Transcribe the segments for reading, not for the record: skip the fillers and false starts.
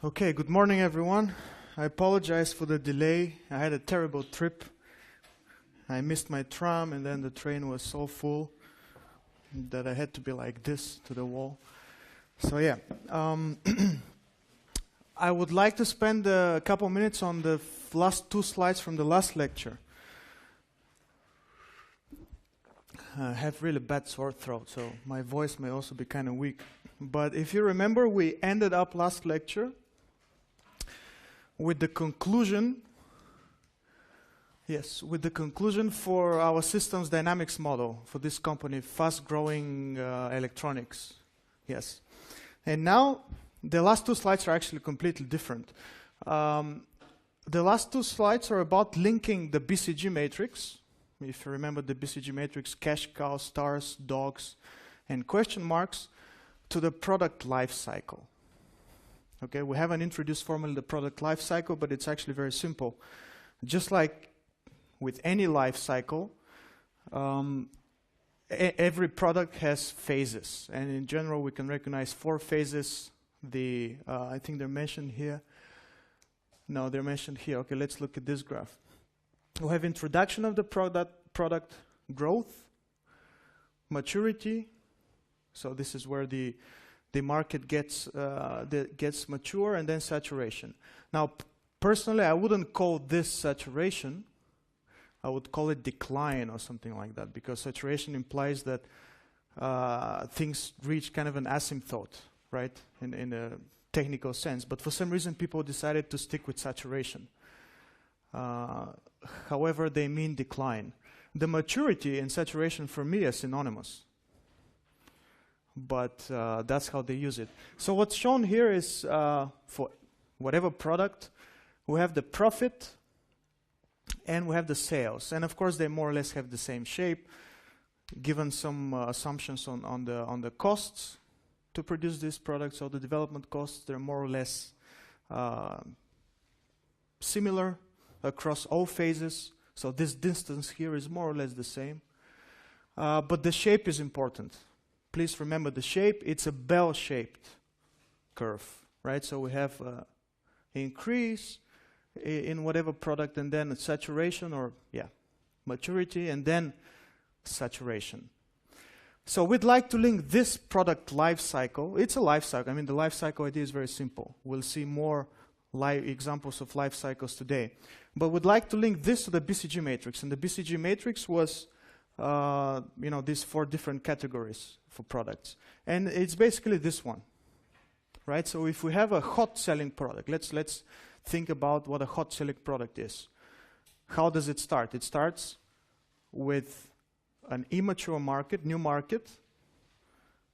Okay, good morning everyone. I apologize for the delay. I had a terrible trip. I missed my tram and then the train was so full that I had to be like this to the wall. So yeah, I would like to spend a couple minutes on the last two slides from the last lecture. I have really bad sore throat, so my voice may also be kind of weak. But if you remember, we ended up last lecture with the conclusion, for our systems dynamics model for this company, fast-growing electronics. Yes. And now, the last two slides are actually completely different. The last two slides are about linking the BCG matrix. If you remember the BCG matrix, cash cows, stars, dogs, and question marks, to the product life cycle. Okay, we haven't introduced formally the product life cycle, but it's actually very simple. Just like with any life cycle, every product has phases, and in general we can recognize 4 phases. I think they're mentioned here. No, they're mentioned here. Okay, let's look at this graph. We have introduction of the product growth, maturity. So this is where the market gets mature, and then saturation. Now, personally, I wouldn't call this saturation. I would call it decline or something like that, because saturation implies that things reach kind of an asymptote, right, in a technical sense. But for some reason, people decided to stick with saturation. However, they mean decline. The maturity and saturation for me are synonymous. But that's how they use it. So what's shown here is for whatever product, we have the profit and we have the sales. And of course, they more or less have the same shape, given some assumptions on the costs to produce this product. So the development costs, they're more or less similar across all phases. So this distance here is more or less the same. But the shape is important. Please remember the shape. It's a bell-shaped curve, right? So we have increase in whatever product, and then a saturation, or maturity, and then saturation. So we'd like to link this product life cycle. It's a life cycle. I mean, the life cycle idea is very simple. We'll see more examples of life cycles today. But we'd like to link this to the BCG matrix. And the BCG matrix was these 4 different categories for products. And it's basically this one, right? So if we have a hot selling product, let's think about what a hot selling product is. How does it start? It starts with an immature market, new market,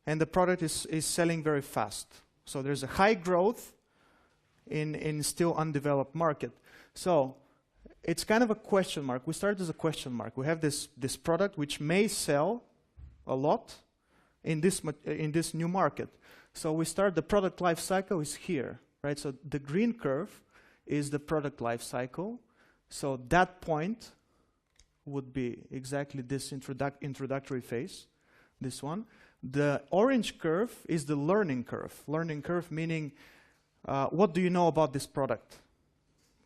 and the product is selling very fast. So there's a high growth in still undeveloped market. So it's kind of a question mark. We start as a question mark. We have this product which may sell a lot in this new market. So we start, the product life cycle is here, right? So the green curve is the product life cycle. So that point would be exactly this introductory phase, this one. The orange curve is the learning curve. Learning curve meaning what do you know about this product?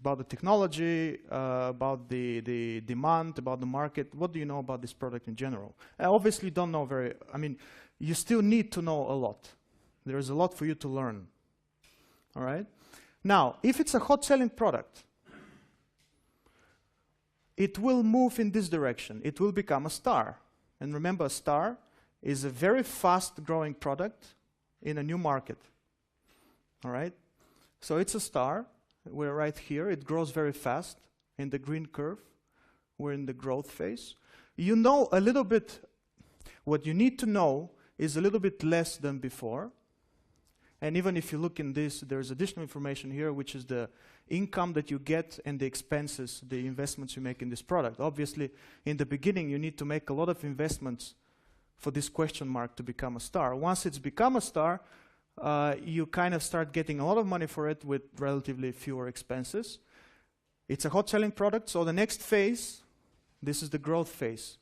About the technology, about the demand, about the market. What do you know about this product in general? I obviously don't know you still need to know a lot. There is a lot for you to learn. All right? Now, if it's a hot selling product, it will move in this direction. It will become a star. And remember, a star is a very fast growing product in a new market. All right? So it's a star. We're right here. It grows very fast in the green curve. We're in the growth phase. You know a little bit. What you need to know is a little bit less than before. And even if you look in this, there's additional information here, which is the income that you get and the expenses, the investments you make in this product. Obviously, in the beginning, you need to make a lot of investments for this question mark to become a star. Once it's become a star, you kind of start getting a lot of money for it with relatively fewer expenses. It's a hot selling product, so the next phase, this is the growth phase.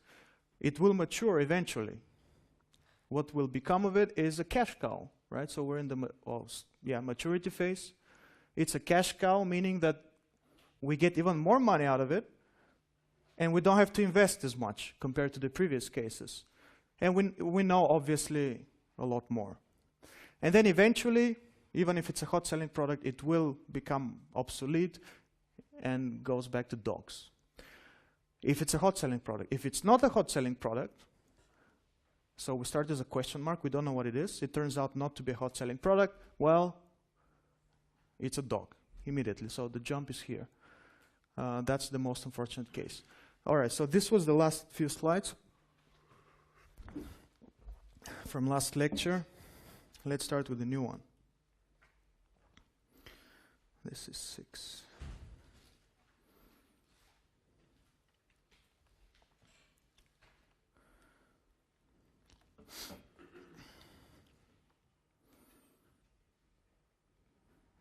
It will mature eventually. What will become of it is a cash cow, right? So we're in the maturity phase. It's a cash cow, meaning that we get even more money out of it, and we don't have to invest as much compared to the previous cases. And we know, obviously, a lot more. And then eventually, even if it's a hot selling product, it will become obsolete and goes back to dogs. If it's a hot selling product. If it's not a hot selling product, so we start as a question mark, we don't know what it is. It turns out not to be a hot selling product. Well, it's a dog immediately. So the jump is here. That's the most unfortunate case. All right, so this was the last few slides from last lecture. Let's start with the new one. This is 6.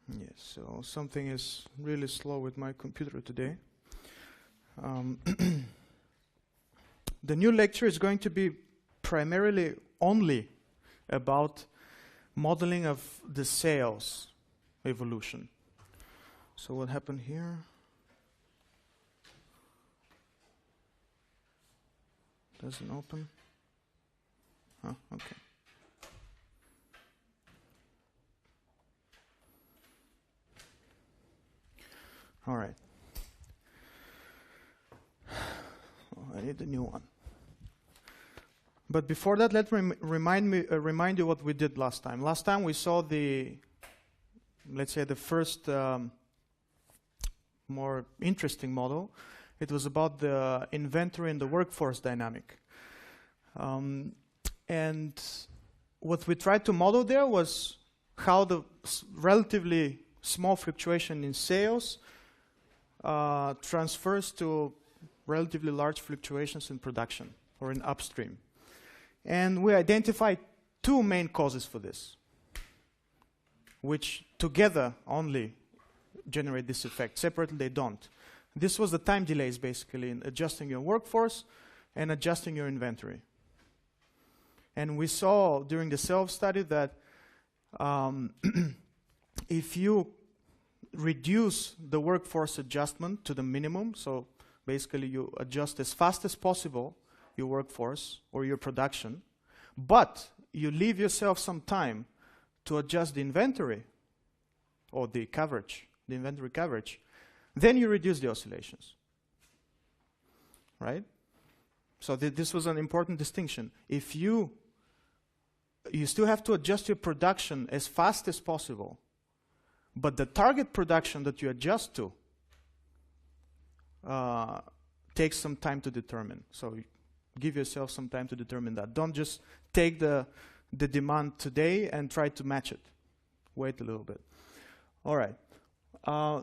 Yes, so something is really slow with my computer today. The new lecture is going to be primarily only about modeling of the sales evolution. So what happened here? Doesn't open. Oh, okay. All right. I need a new one. But before that, let me remind you what we did last time. Last time we saw let's say the first more interesting model. It was about the inventory and the workforce dynamic. And what we tried to model there was how the relatively small fluctuation in sales transfers to relatively large fluctuations in production or in upstream. And we identified 2 main causes for this, which together only generate this effect. Separately, they don't. This was the time delays, basically, in adjusting your workforce and adjusting your inventory. And we saw during the self-study that if you reduce the workforce adjustment to the minimum, so basically you adjust as fast as possible your workforce or your production, but you leave yourself some time to adjust the inventory or the coverage, the inventory coverage, then you reduce the oscillations, right? So this was an important distinction. If you still have to adjust your production as fast as possible, but the target production that you adjust to takes some time to determine. So give yourself some time to determine that. Don't just take the demand today and try to match it. Wait a little bit. All right.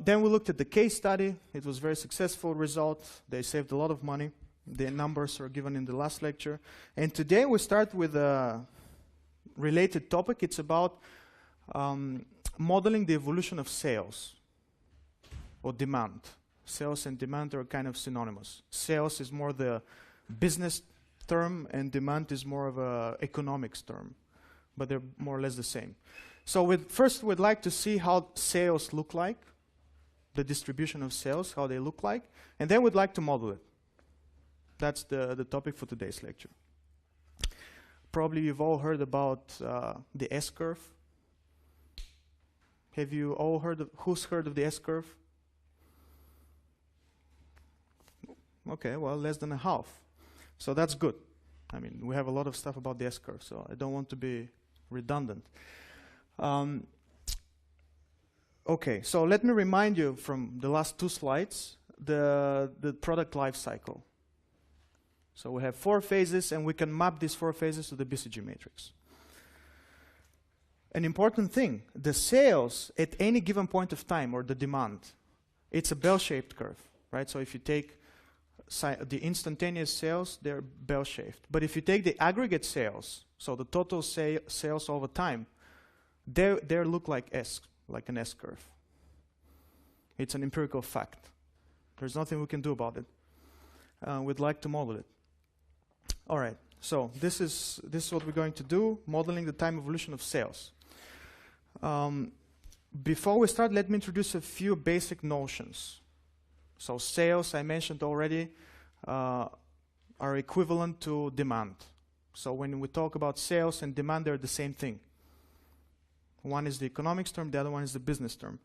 Then we looked at the case study. It was a very successful result. They saved a lot of money. The numbers are given in the last lecture. And today we start with a related topic. It's about modeling the evolution of sales or demand. Sales and demand are kind of synonymous. Sales is more the business term and demand is more of a economics term, but they're more or less the same. So first we'd like to see how sales look like, the distribution of sales, how they look like, and then we'd like to model it. That's the topic for today's lecture. Probably you've all heard about the S-curve. Have you all who's heard of the S-curve? Okay, well, less than a half. So that's good. I mean, we have a lot of stuff about the S-curve, so I don't want to be redundant. Okay, so let me remind you from the last 2 slides, the product life cycle. So we have 4 phases, and we can map these 4 phases to the BCG matrix. An important thing, the sales at any given point of time, or the demand, it's a bell-shaped curve, right? So if you take the instantaneous sales, they're bell-shaped. But if you take the aggregate sales, so the total sales over time, they look like an S-curve. It's an empirical fact. There's nothing we can do about it. We'd like to model it. All right, so this is what we're going to do, modeling the time evolution of sales. Before we start, let me introduce a few basic notions. So sales, I mentioned already, are equivalent to demand. So when we talk about sales and demand, they're the same thing. One is the economics term, the other one is the business term.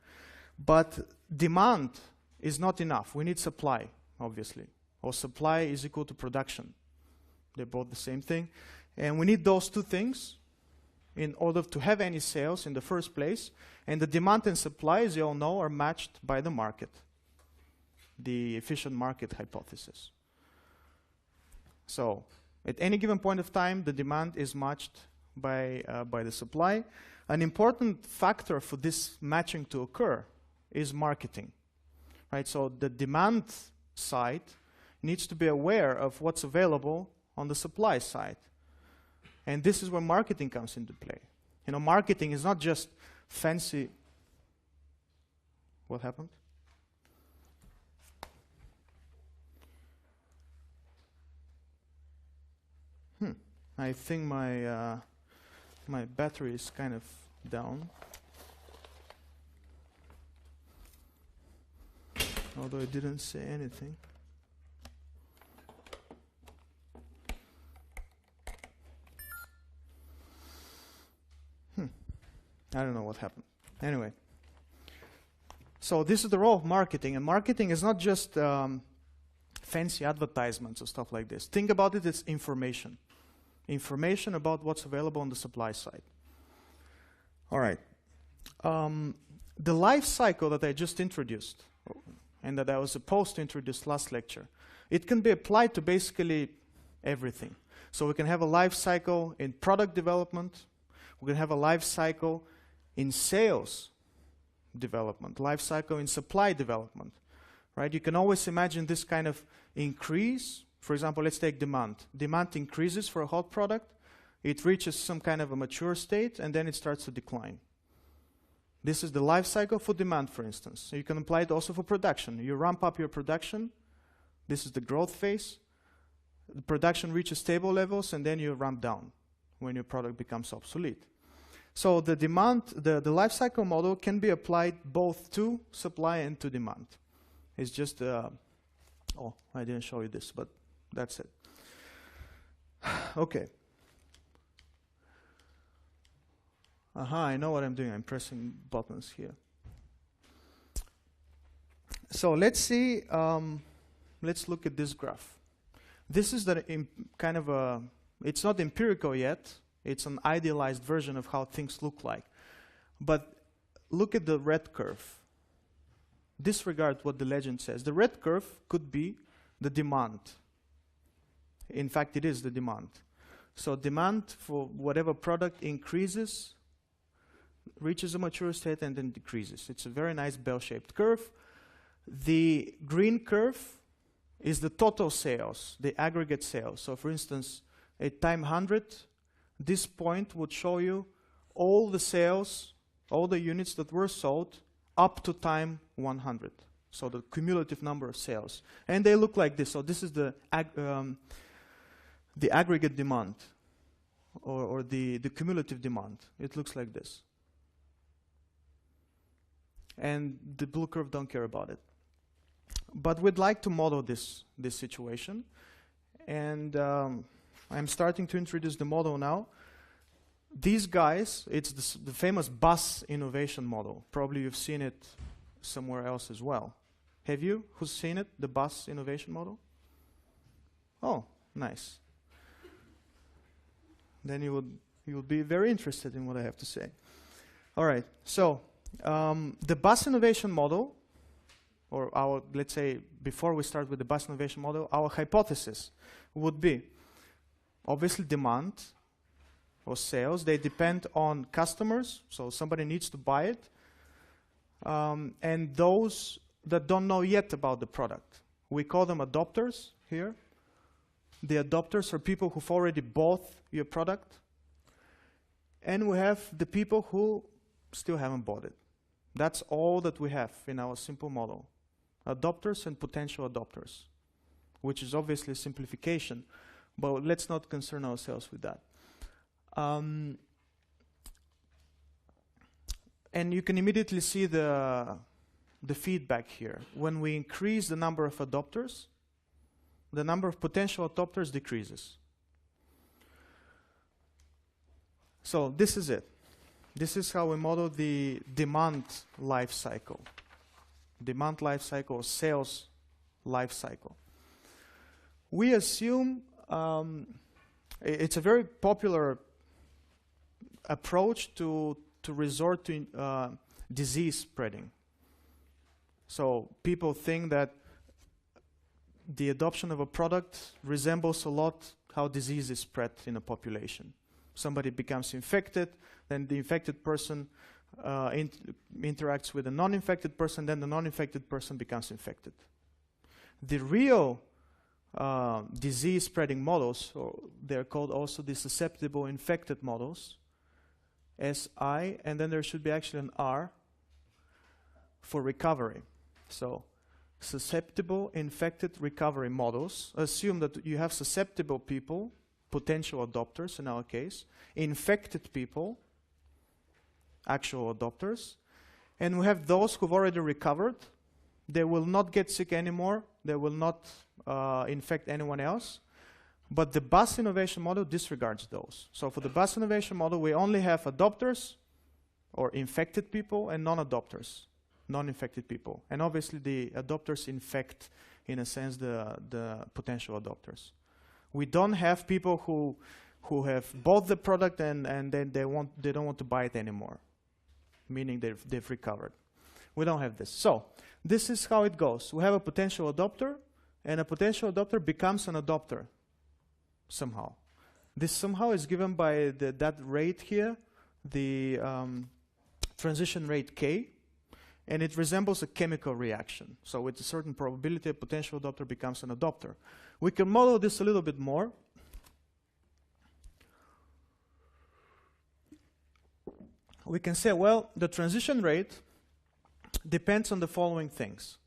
But demand is not enough. We need supply, obviously. Or supply is equal to production. They're both the same thing. And we need those two things in order to have any sales in the first place. And the demand and supply, as you all know, are matched by the market. The efficient market hypothesis. So, at any given point of time, the demand is matched by the supply. An important factor for this matching to occur is marketing. Right? So the demand side needs to be aware of what's available on the supply side. And this is where marketing comes into play. You know, marketing is not just fancy. What happened? I think my my battery is kind of down. Although it didn't say anything. I don't know what happened. Anyway. So this is the role of marketing. And marketing is not just fancy advertisements or stuff like this. Think about it as information. Information about what's available on the supply side. All right. The life cycle that I just introduced, and that I was supposed to introduce last lecture, it can be applied to basically everything. So we can have a life cycle in product development. We can have a life cycle in sales development, life cycle in supply development. Right? You can always imagine this kind of increase. For example, let's take demand. Demand increases for a hot product. It reaches some kind of a mature state, and then it starts to decline. This is the life cycle for demand, for instance. So you can apply it also for production. You ramp up your production. This is the growth phase. The production reaches stable levels, and then you ramp down when your product becomes obsolete. So the demand, the life cycle model can be applied both to supply and to demand. It's just, oh, I didn't show you this, but that's it. Okay. I know what I'm doing. I'm pressing buttons here. So let's see, let's look at this graph. This is the kind of a, it's not empirical yet. It's an idealized version of how things look like. But look at the red curve. Disregard what the legend says. The red curve could be the demand. In fact, it is the demand. So demand for whatever product increases, reaches a mature state, and then decreases. It's a very nice bell-shaped curve. The green curve is the total sales, the aggregate sales. So for instance, at time 100, this point would show you all the sales, all the units that were sold up to time 100. So the cumulative number of sales. And they look like this. So this is the aggregate demand, or the cumulative demand. It looks like this. And the blue curve don't care about it. But we'd like to model this situation. And I'm starting to introduce the model now. These guys, it's the famous bus innovation model. Probably you've seen it somewhere else as well. Have you? Who's seen it? The bus innovation model? Oh, nice. Then you would be very interested in what I have to say. All right. So the bus innovation model, or our, let's say, before we start with the bus innovation model, our hypothesis would be obviously demand or sales. They depend on customers, so somebody needs to buy it, and those that don't know yet about the product. We call them adopters here. The adopters are people who've already bought your product, and we have the people who still haven't bought it. That's all that we have in our simple model. Adopters and potential adopters, which is obviously a simplification, but let's not concern ourselves with that. And you can immediately see the feedback here. When we increase the number of adopters, the number of potential adopters decreases. So this is it. This is how we model the demand life cycle. Demand life cycle or sales life cycle. We assume it's a very popular approach to resort to disease spreading. So people think that the adoption of a product resembles a lot how disease is spread in a population. Somebody becomes infected, then the infected person interacts with a non-infected person, then the non-infected person becomes infected. The real disease spreading models, or they're called also the susceptible infected models, SI, and then there should be actually an R for recovery. So susceptible infected recovery models assume that you have susceptible people, potential adopters in our case, infected people, actual adopters, and we have those who've already recovered. They will not get sick anymore. They will not infect anyone else. But the bus innovation model disregards those. So for the bus innovation model, we only have adopters or infected people and non-adopters, non-infected people. And obviously the adopters infect, in a sense, the potential adopters. We don't have people who have bought the product and then they don't want to buy it anymore, meaning they've recovered. We don't have this. So this is how it goes. We have a potential adopter, and a potential adopter becomes an adopter somehow. This somehow is given by that rate here, the transition rate K, and it resembles a chemical reaction. So with a certain probability, a potential adopter becomes an adopter. We can model this a little bit more. We can say, well, the transition rate depends on the following things.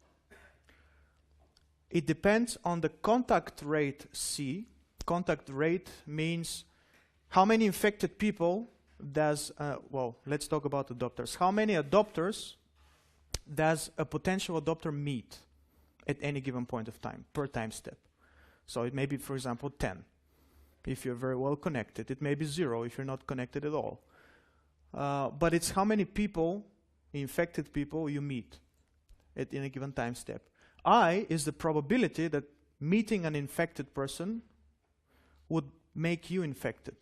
It depends on the contact rate C. Contact rate means how many infected people does, well, let's talk about adopters. How many adopters does a potential adopter meet at any given point of time, per time step? So it may be, for example, 10, if you're very well connected. It may be 0 if you're not connected at all. But it's how many people, infected people, you meet at any given time step. I is the probability that meeting an infected person would make you infected.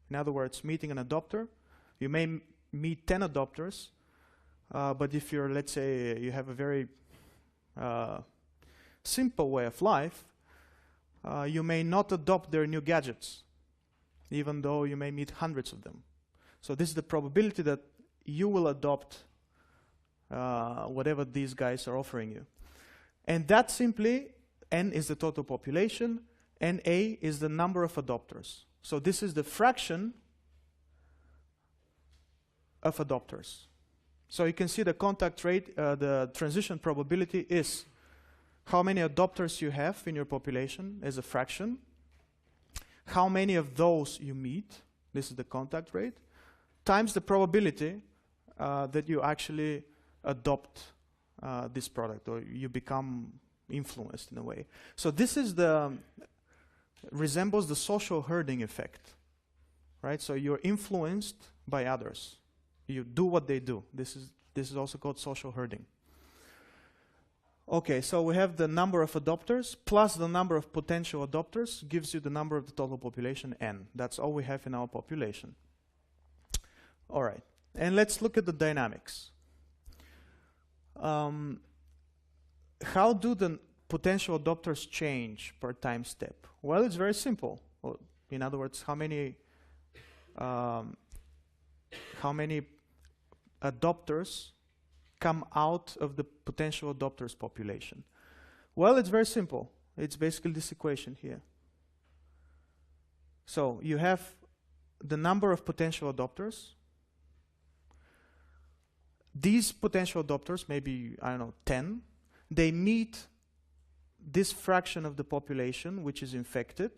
In other words, meeting an adopter, you may meet 10 adopters, but if you're, let's say, you have a very simple way of life, you may not adopt their new gadgets, even though you may meet hundreds of them. So this is the probability that you will adopt whatever these guys are offering you. And that simply, N is the total population, and A is the number of adopters. So this is the fraction of adopters. So you can see the contact rate, the transition probability is how many adopters you have in your population as a fraction, how many of those you meet, this is the contact rate, times the probability that you actually adopt this product or you become influenced in a way. So this is resembles the social herding effect, right? So you're influenced by others. You do what they do. This is also called social herding. Okay, so we have the number of adopters plus the number of potential adopters gives you the number of the total population, N. That's all we have in our population. All right, and let's look at the dynamics. How do the potential adopters change per time step? Well, it's very simple. Well, in other words, how many adopters come out of the potential adopters population? Well, it's very simple. It's basically this equation here. So you have the number of potential adopters. These potential adopters, maybe, I don't know, 10, they meet this fraction of the population which is infected.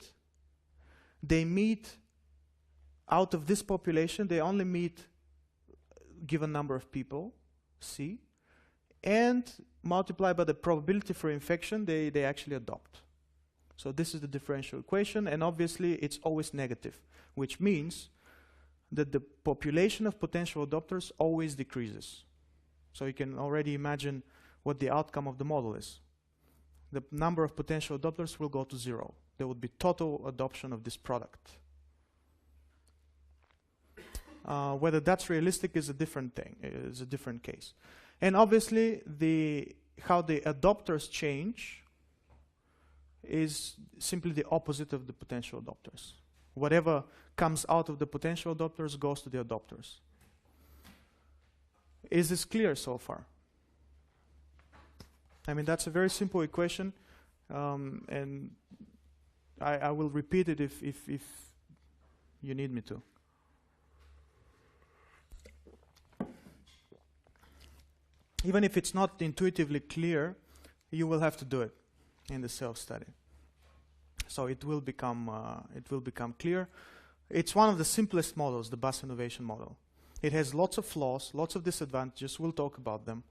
They meet, out of this population, they only meet given number of people, C, and multiply by the probability for infection, they actually adopt. So this is the differential equation, and obviously it's always negative, which means that the population of potential adopters always decreases. So you can already imagine what the outcome of the model is. The number of potential adopters will go to 0. There would be total adoption of this product. Whether that's realistic is a different thing, is a different case. And obviously, how the adopters change is simply the opposite of the potential adopters. Whatever comes out of the potential adopters goes to the adopters. Is this clear so far? I mean, that's a very simple equation, and I will repeat it if you need me to. Even if it's not intuitively clear, you will have to do it in the self-study. So it will become clear. It's one of the simplest models, the bus innovation model. It has lots of flaws, lots of disadvantages. We'll talk about them.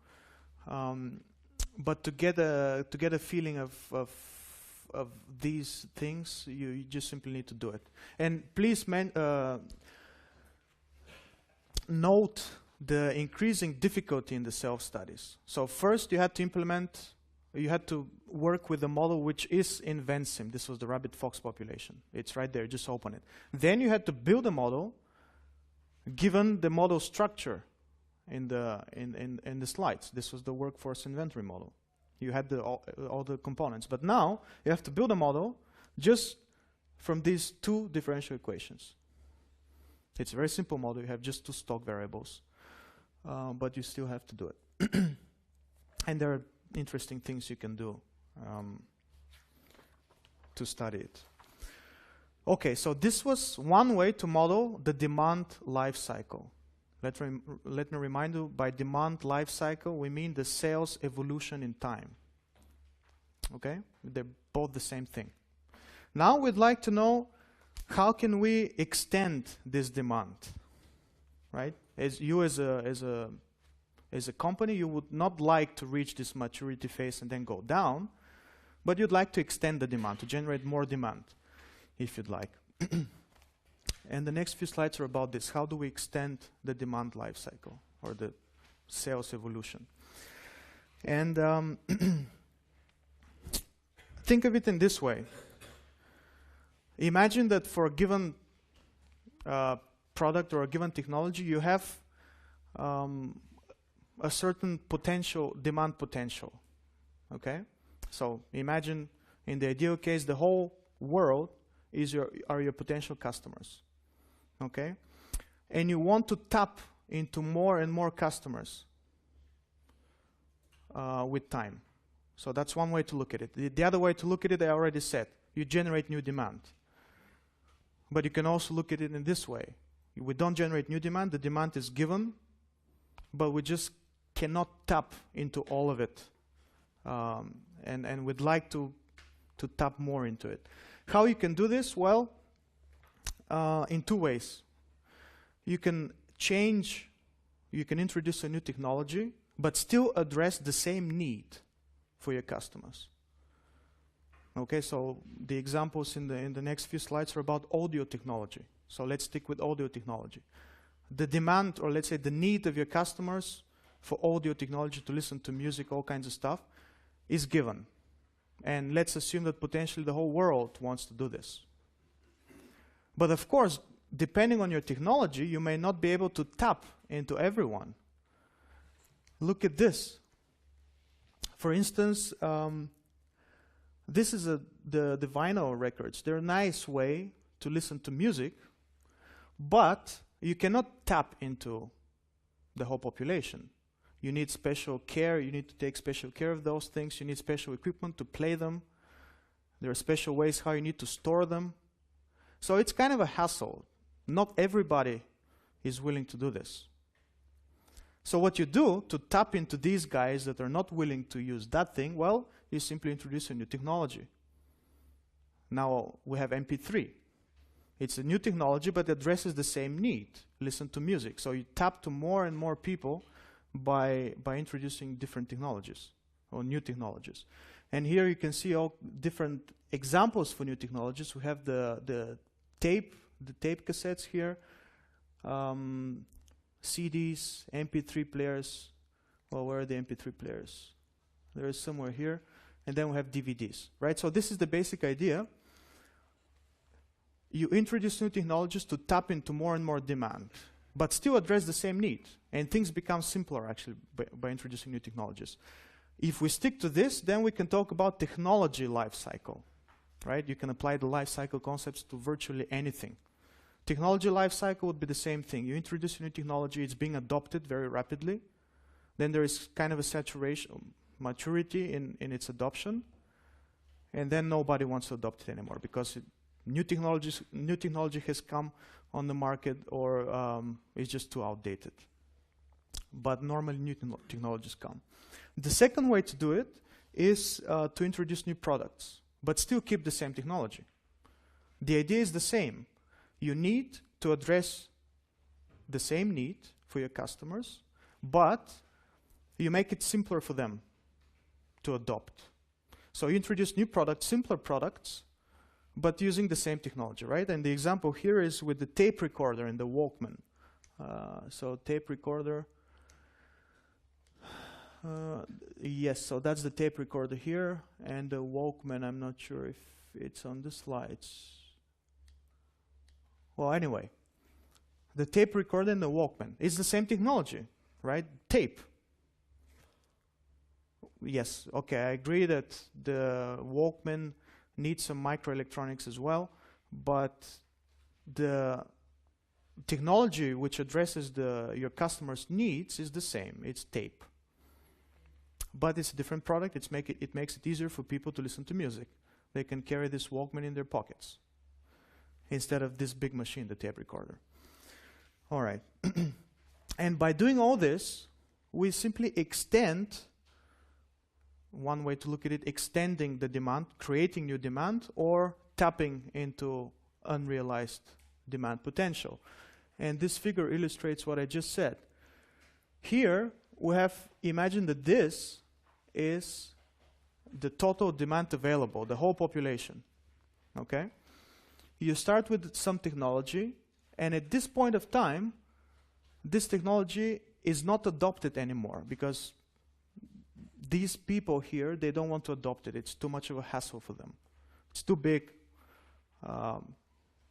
But to get a feeling of these things, you just simply need to do it. And please note the increasing difficulty in the self-studies. So first you had to work with a model which is in Vensim. This was the rabbit fox population. It's right there, just open it. Then you had to build a model given the model structure in the slides. This was the workforce inventory model. You had all the components. But now you have to build a model just from these two differential equations. It's a very simple model. You have just two stock variables. But you still have to do it. And there are interesting things you can do to study it. Okay, so this was one way to model the demand life cycle. Let me remind you, by demand life cycle, we mean the sales evolution in time. Okay? They're both the same thing. Now we'd like to know, how can we extend this demand? Right? As a company, you would not like to reach this maturity phase and then go down, but you'd like to extend the demand, to generate more demand, if you'd like. And the next few slides are about this. How do we extend the demand life cycle, or the sales evolution? And think of it in this way. Imagine that for a given product or a given technology, you have a certain demand potential. Okay? So imagine, in the ideal case, the whole world are your potential customers. Okay? And you want to tap into more and more customers with time. So that's one way to look at it. The other way to look at it, I already said. You generate new demand. But you can also look at it in this way. We don't generate new demand. The demand is given, but we just cannot tap into all of it. And we'd like to tap more into it. How you can do this? Well, in two ways. You can introduce a new technology, but still address the same need for your customers. Okay, so the examples in the next few slides are about audio technology. So let's stick with audio technology. The demand, or let's say the need of your customers for audio technology to listen to music, all kinds of stuff, is given. And let's assume that potentially the whole world wants to do this. But of course, depending on your technology, you may not be able to tap into everyone. Look at this. For instance, this is the vinyl records. They're a nice way to listen to music, but you cannot tap into the whole population. You need special care. You need to take special care of those things. You need special equipment to play them. There are special ways how you need to store them. So it's kind of a hassle. Not everybody is willing to do this. So what you do to tap into these guys that are not willing to use that thing, well, you simply introduce a new technology. Now we have MP3. It's a new technology, but addresses the same need. Listen to music. So you tap to more and more people by introducing different technologies or new technologies. And here you can see all different examples for new technologies. We have the tape cassettes here, CDs, MP3 players. Well, where are the MP3 players? There is somewhere here. And then we have DVDs, right? So this is the basic idea. You introduce new technologies to tap into more and more demand, but still address the same need. And things become simpler, actually, by introducing new technologies. If we stick to this, then we can talk about technology life cycle, right? You can apply the life cycle concepts to virtually anything. Technology life cycle would be the same thing. You introduce a new technology, it's being adopted very rapidly. Then there is kind of a saturation, maturity in its adoption. And then nobody wants to adopt it anymore because new technology has come on the market or is just too outdated. But normally new technologies come. The second way to do it is to introduce new products, but still keep the same technology. The idea is the same. You need to address the same need for your customers, but you make it simpler for them to adopt. So you introduce new products, simpler products, but using the same technology, right? And the example here is with the tape recorder and the Walkman. So tape recorder, yes, so that's the tape recorder here, and the Walkman, I'm not sure if it's on the slides. Well, anyway, the tape recorder and the Walkman is the same technology, right? Tape. Yes, okay, I agree that the Walkman needs some microelectronics as well, but the technology which addresses your customers' needs is the same. It's tape. But it's a different product. It makes it easier for people to listen to music. They can carry this Walkman in their pockets instead of this big machine, the tape recorder. All right. And by doing all this, we simply extend, one way to look at it, extending the demand, creating new demand, or tapping into unrealized demand potential. And this figure illustrates what I just said. Here, we have imagined that this is the total demand available, the whole population. Okay? You start with some technology, and at this point of time, this technology is not adopted anymore because these people here, they don't want to adopt it. It's too much of a hassle for them. It's too big.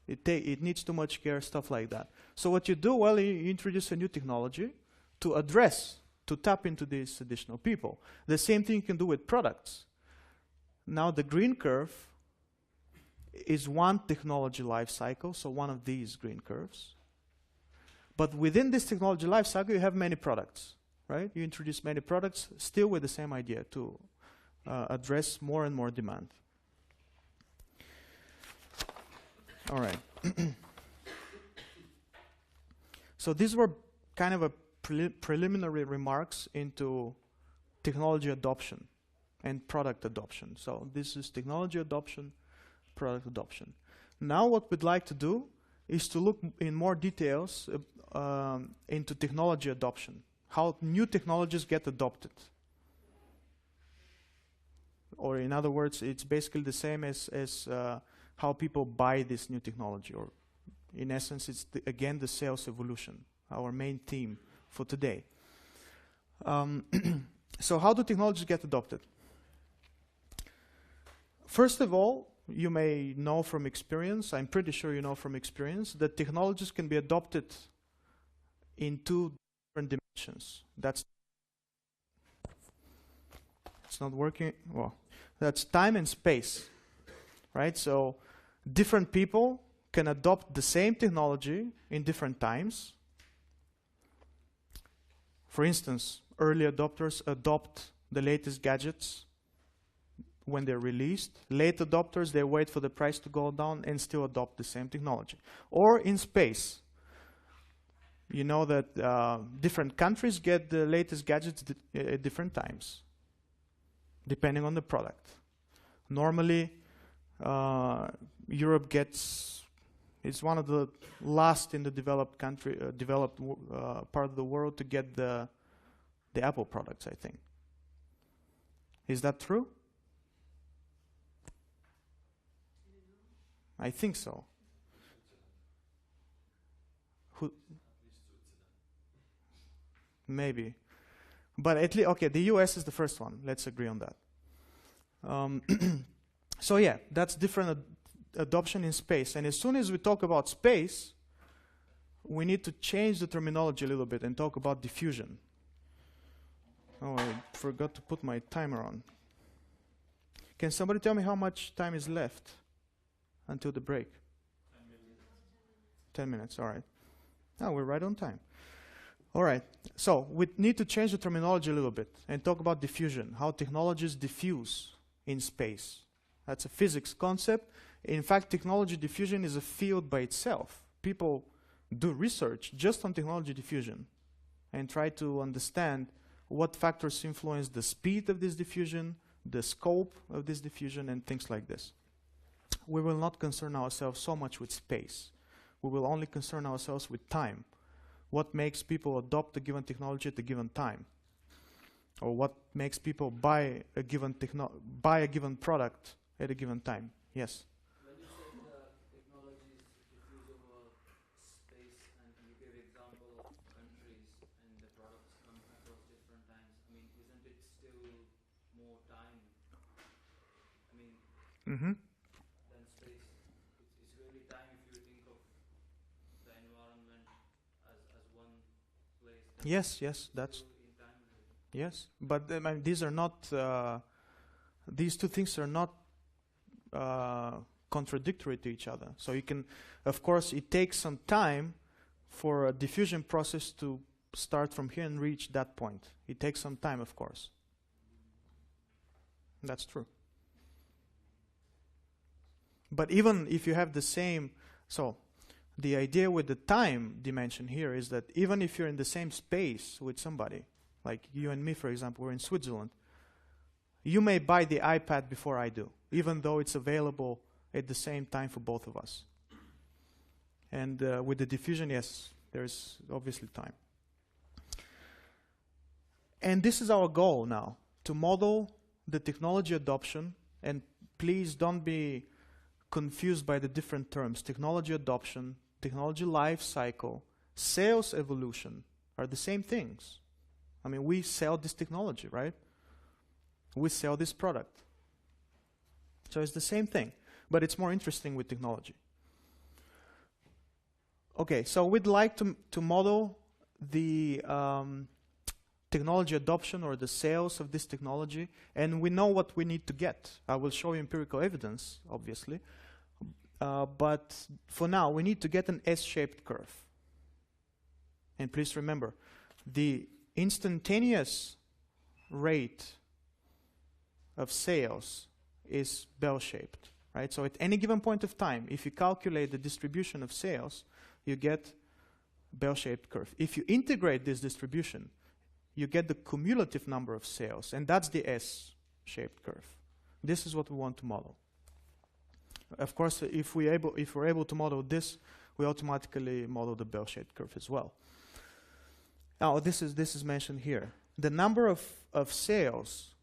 It needs too much care, stuff like that. So what you do, well, you introduce a new technology to tap into these additional people. The same thing you can do with products. Now the green curve is one technology life cycle, so one of these green curves. But within this technology life cycle, you have many products, right? You introduce many products, still with the same idea, to address more and more demand. All right. So these were kind of a preliminary remarks into technology adoption and product adoption. So this is technology adoption, product adoption. Now what we'd like to do is to look in more details into technology adoption, how new technologies get adopted. Or in other words, it's basically the same as how people buy this new technology, or in essence, it's again the sales evolution, our main theme for today. So how do technologies get adopted? First of all, you may know from experience, I'm pretty sure you know from experience, that technologies can be adopted in two different dimensions. It's not working, well, that's time and space, right? So different people can adopt the same technology in different times. For instance, early adopters adopt the latest gadgets when they're released. Late adopters, they wait for the price to go down and still adopt the same technology. Or in space, you know that different countries get the latest gadgets at different times, depending on the product. Normally, Europe gets It's one of the last in the developed country, part of the world to get the Apple products, I think. Is that true? I think so. Who? Maybe. But at least, okay, the US is the first one. Let's agree on that. So yeah, that's different adoption in space. And as soon as we talk about space, we need to change the terminology a little bit and talk about diffusion. Oh, I forgot to put my timer on. Can somebody tell me how much time is left until the break? 10 minutes. 10 minutes, all right. Now we're right on time. All right, so we need to change the terminology a little bit and talk about diffusion, how technologies diffuse in space. That's a physics concept. In fact, technology diffusion is a field by itself. People do research just on technology diffusion and try to understand what factors influence the speed of this diffusion, the scope of this diffusion, and things like this. We will not concern ourselves so much with space. We will only concern ourselves with time. What makes people adopt a given technology at a given time? Or what makes people buy a given product at a given time? Yes? When you said technologies diffuse over space and you gave example of countries and the products come across different times, I mean, isn't it still more time? I mean, than space. It's really time if you think of the environment as one place. Yes, that's in time, really. yes. But I mean, these are not. These two things are not contradictory to each other. So you can, of course, it takes some time for a diffusion process to start from here and reach that point. It takes some time, of course. That's true. But even if you have the same, so the idea with the time dimension here is that even if you're in the same space with somebody, like you and me, for example, we're in Switzerland, you may buy the iPad before I do, even though it's available at the same time for both of us. And with the diffusion, yes, there's obviously time. And this is our goal now, to model the technology adoption, and please don't be confused by the different terms. Technology adoption, technology life cycle, sales evolution are the same things. I mean, we sell this technology, right? We sell this product. So it's the same thing, but it's more interesting with technology. Okay, so we'd like to model the technology adoption or the sales of this technology, and we know what we need to get. I will show you empirical evidence, obviously, but for now, we need to get an S-shaped curve. And please remember, the instantaneous rate of sales is bell-shaped, right? So at any given point of time, if you calculate the distribution of sales, you get bell-shaped curve. If you integrate this distribution, you get the cumulative number of sales, and that's the S-shaped curve. This is what we want to model. Of course, if we're able to model this, we automatically model the bell-shaped curve as well. Now, this is mentioned here. The number of sales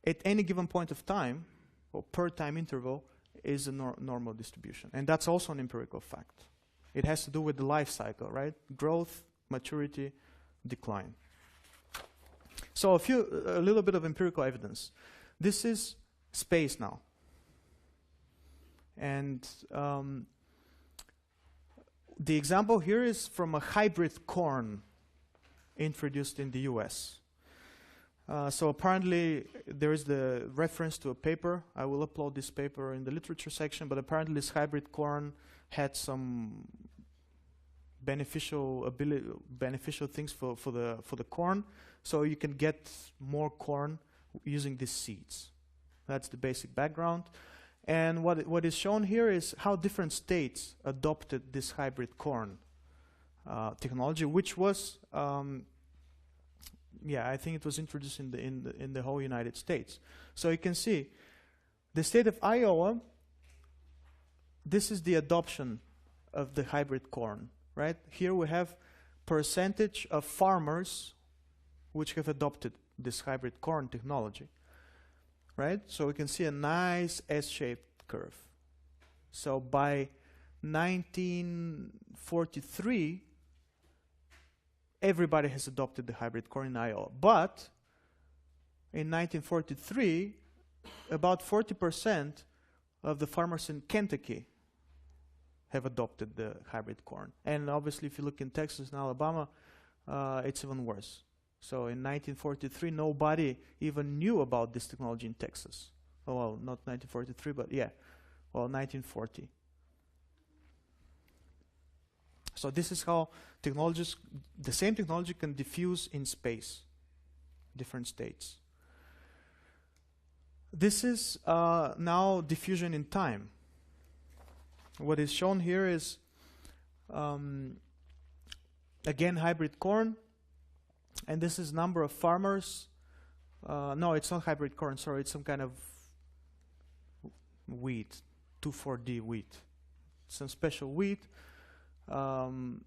at any given point of time, or per time interval, is a normal distribution. And that's also an empirical fact. It has to do with the life cycle, right? Growth, maturity, decline. So a little bit of empirical evidence. This is space now. And the example here is from a hybrid corn introduced in the US. So apparently there is the reference to a paper. I will upload this paper in the literature section, but apparently this hybrid corn had some beneficial things for the corn. So you can get more corn using these seeds. That's the basic background. And what is shown here is how different states adopted this hybrid corn technology, which was I think it was introduced in the whole United States. So you can see the state of Iowa this is the adoption of the hybrid corn, right? Here we have percentage of farmers which have adopted this hybrid corn technology, right? So we can see a nice S-shaped curve. So by 1943, everybody has adopted the hybrid corn in Iowa. But in 1943, about 40% of the farmers in Kentucky have adopted the hybrid corn. And obviously, if you look in Texas and Alabama, it's even worse. So in 1943, nobody even knew about this technology in Texas. Oh, well, not 1943, but yeah, well, 1940. So this is how technologies, the same technology can diffuse in space, different states. This is now diffusion in time. What is shown here is, again, hybrid corn. And this is number of farmers. No, it's not hybrid corn, sorry. It's some kind of wheat, 2,4-D wheat. Some special wheat.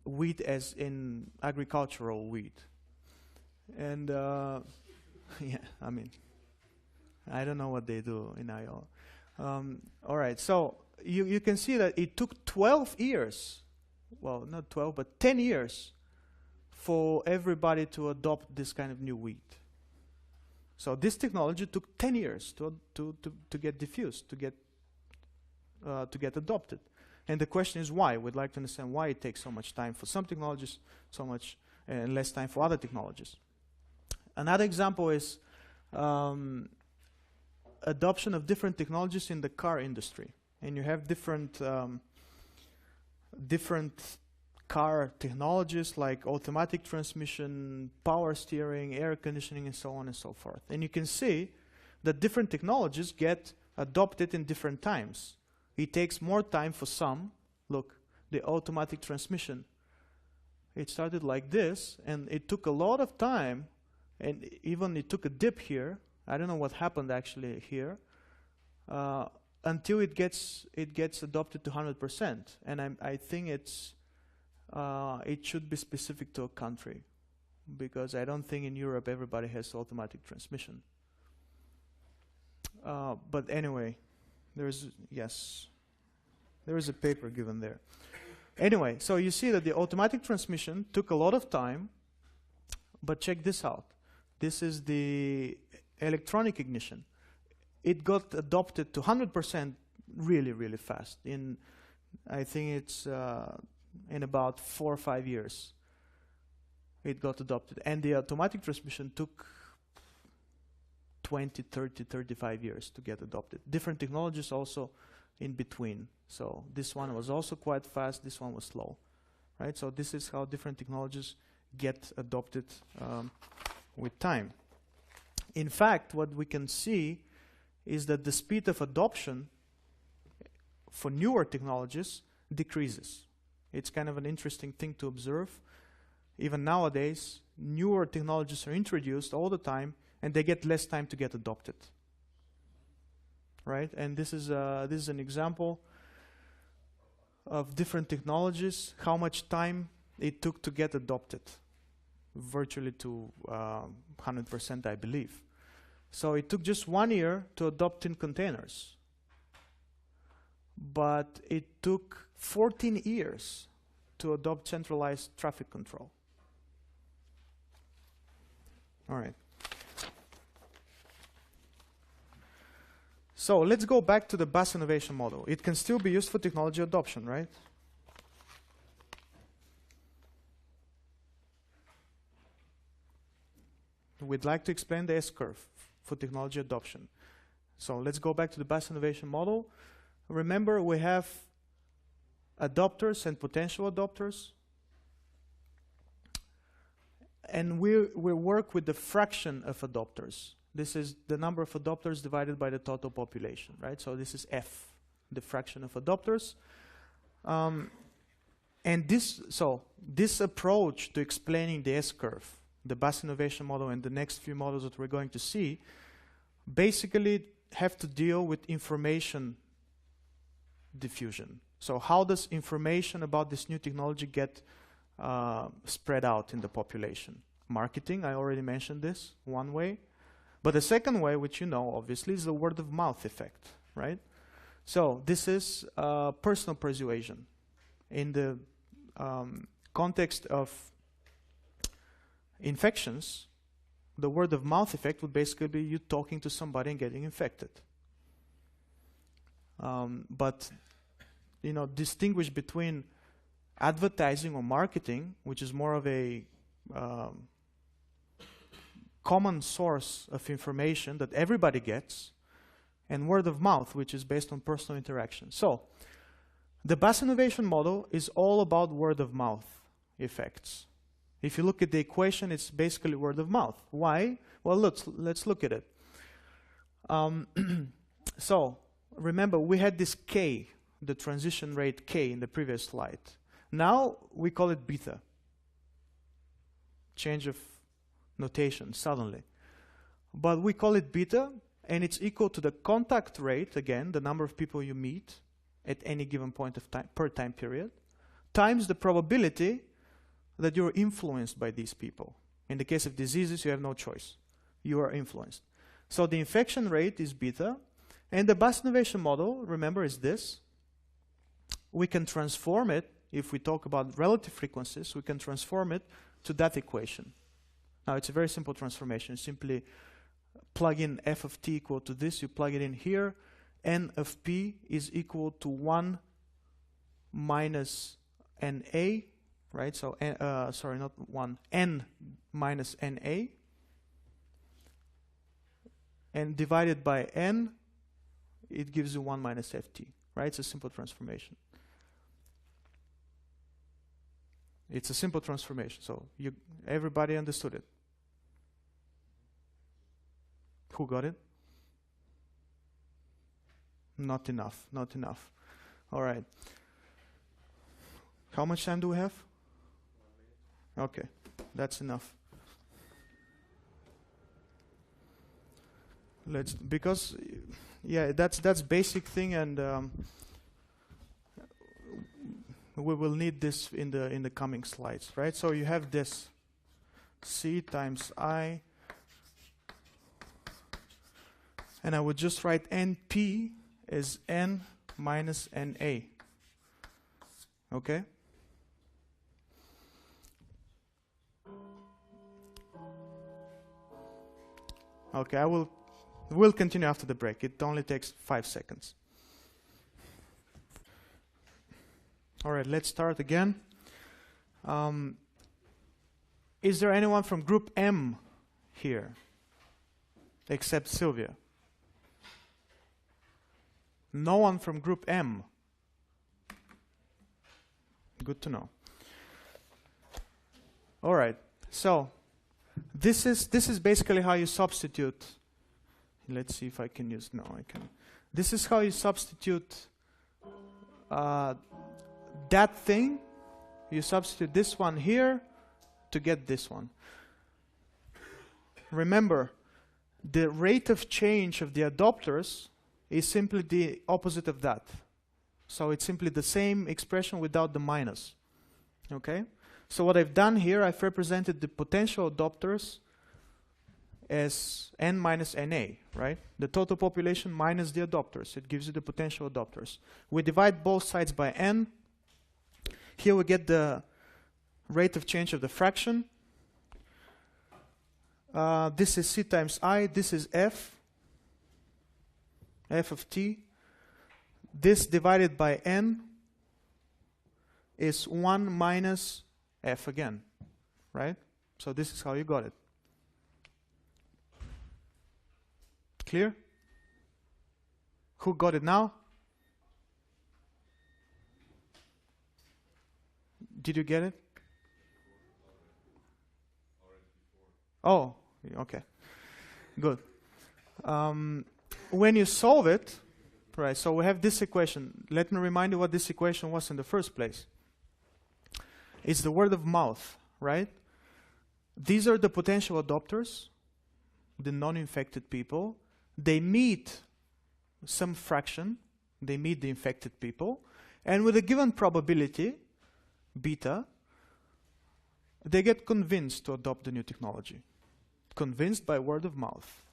Wheat as in agricultural wheat. And, yeah, I mean, I don't know what they do in Iowa. All right, so you can see that it took 12 years, well, not 12, but 10 years for everybody to adopt this kind of new wheat. So this technology took 10 years to get diffused, to get adopted. And the question is why? We'd like to understand why it takes so much time for some technologies, so much and less time for other technologies. Another example is adoption of different technologies in the car industry. And you have different car technologies like automatic transmission, power steering, air conditioning, and so on and so forth. And you can see that different technologies get adopted in different times. It takes more time for some. Look, the automatic transmission. It started like this, and it took a lot of time, and even it took a dip here. I don't know what happened actually here, until it gets adopted to 100%. And I think it should be specific to a country, because I don't think in Europe everybody has automatic transmission. But anyway, there is a paper given there. Anyway, so you see that the automatic transmission took a lot of time, but check this out. This is the electronic ignition. It got adopted to 100% really, really fast. I think it's in about 4 or 5 years it got adopted. And the automatic transmission took 20, 30, 35 years to get adopted. Different technologies also in between. So this one was also quite fast, this one was slow. Right? So this is how different technologies get adopted with time. In fact, what we can see is that the speed of adoption for newer technologies decreases. It's kind of an interesting thing to observe. Even nowadays, newer technologies are introduced all the time, and they get less time to get adopted. Right? And this is an example of different technologies, how much time it took to get adopted, virtually to 100%, I believe. So it took just 1 year to adopt in containers, but it took 14 years to adopt centralized traffic control. All right. So let's go back to the bus innovation model. It can still be used for technology adoption, right? We'd like to explain the S-curve for technology adoption. So let's go back to the bus innovation model. Remember, we have adopters and potential adopters. And we work with the fraction of adopters. This is the number of adopters divided by the total population, right? So this is F, the fraction of adopters. And this approach to explaining the S-curve, the bus innovation model, and the next few models that we're going to see, basically have to deal with information diffusion. So how does information about this new technology get spread out in the population? Marketing, I already mentioned this, one way. But the second way, which you know, obviously, is the word of mouth effect, right? So this is personal persuasion. In the context of infections, the word of mouth effect would basically be you talking to somebody and getting infected. But you know, distinguish between advertising or marketing, which is more of a common source of information that everybody gets, and word of mouth, which is based on personal interaction. So the Bass innovation model is all about word of mouth effects. If you look at the equation, it's basically word of mouth. Why? Well, let's look at it. So remember, we had this K, the transition rate K in the previous slide. Now we call it beta. Change of notation suddenly. But we call it beta, and it's equal to the contact rate, again, the number of people you meet at any given point of time, per time period, times the probability that you're influenced by these people. In the case of diseases, you have no choice. You are influenced. So the infection rate is beta, and the Bass innovation model, remember, is this. We can transform it, if we talk about relative frequencies, we can transform it to that equation. Now, it's a very simple transformation. Simply plug in f of t equal to this, you plug it in here, n of p is equal to 1 minus na, right? So, sorry, not 1, n minus na, and divided by n, it gives you 1 minus ft, right? It's a simple transformation. It's a simple transformation, so everybody understood it. Who got it? Not enough, not enough. All right. How much time do we have? 1 minute. Okay, that's enough. Because yeah, that's basic thing, and we will need this in the coming slides, right? So you have this C times I, and I would just write NP as N minus NA. Okay? Okay, we'll continue after the break. It only takes 5 seconds. All right, let's start again. Is there anyone from group M here? Except Sylvia. No one from group M. Good to know. All right, so this is basically how you substitute. Let's see if I can use, no, I can. This is how you substitute that thing. You substitute this one here to get this one. Remember, the rate of change of the adopters is simply the opposite of that. So it's simply the same expression without the minus. Okay? So what I've done here, I've represented the potential adopters as n minus na, right? The total population minus the adopters. It gives you the potential adopters. We divide both sides by n. Here we get the rate of change of the fraction. This is C times I. This is f of t. This divided by n is 1 minus f again, right? So this is how you got it. Clear? Who got it now? Did you get it? Oh, okay. Good. When you solve it, right, so we have this equation. Let me remind you what this equation was in the first place. It's the word of mouth, right? These are the potential adopters, the non-infected people. They meet some fraction, they meet the infected people, and with a given probability, beta, they get convinced to adopt the new technology. Convinced by word of mouth,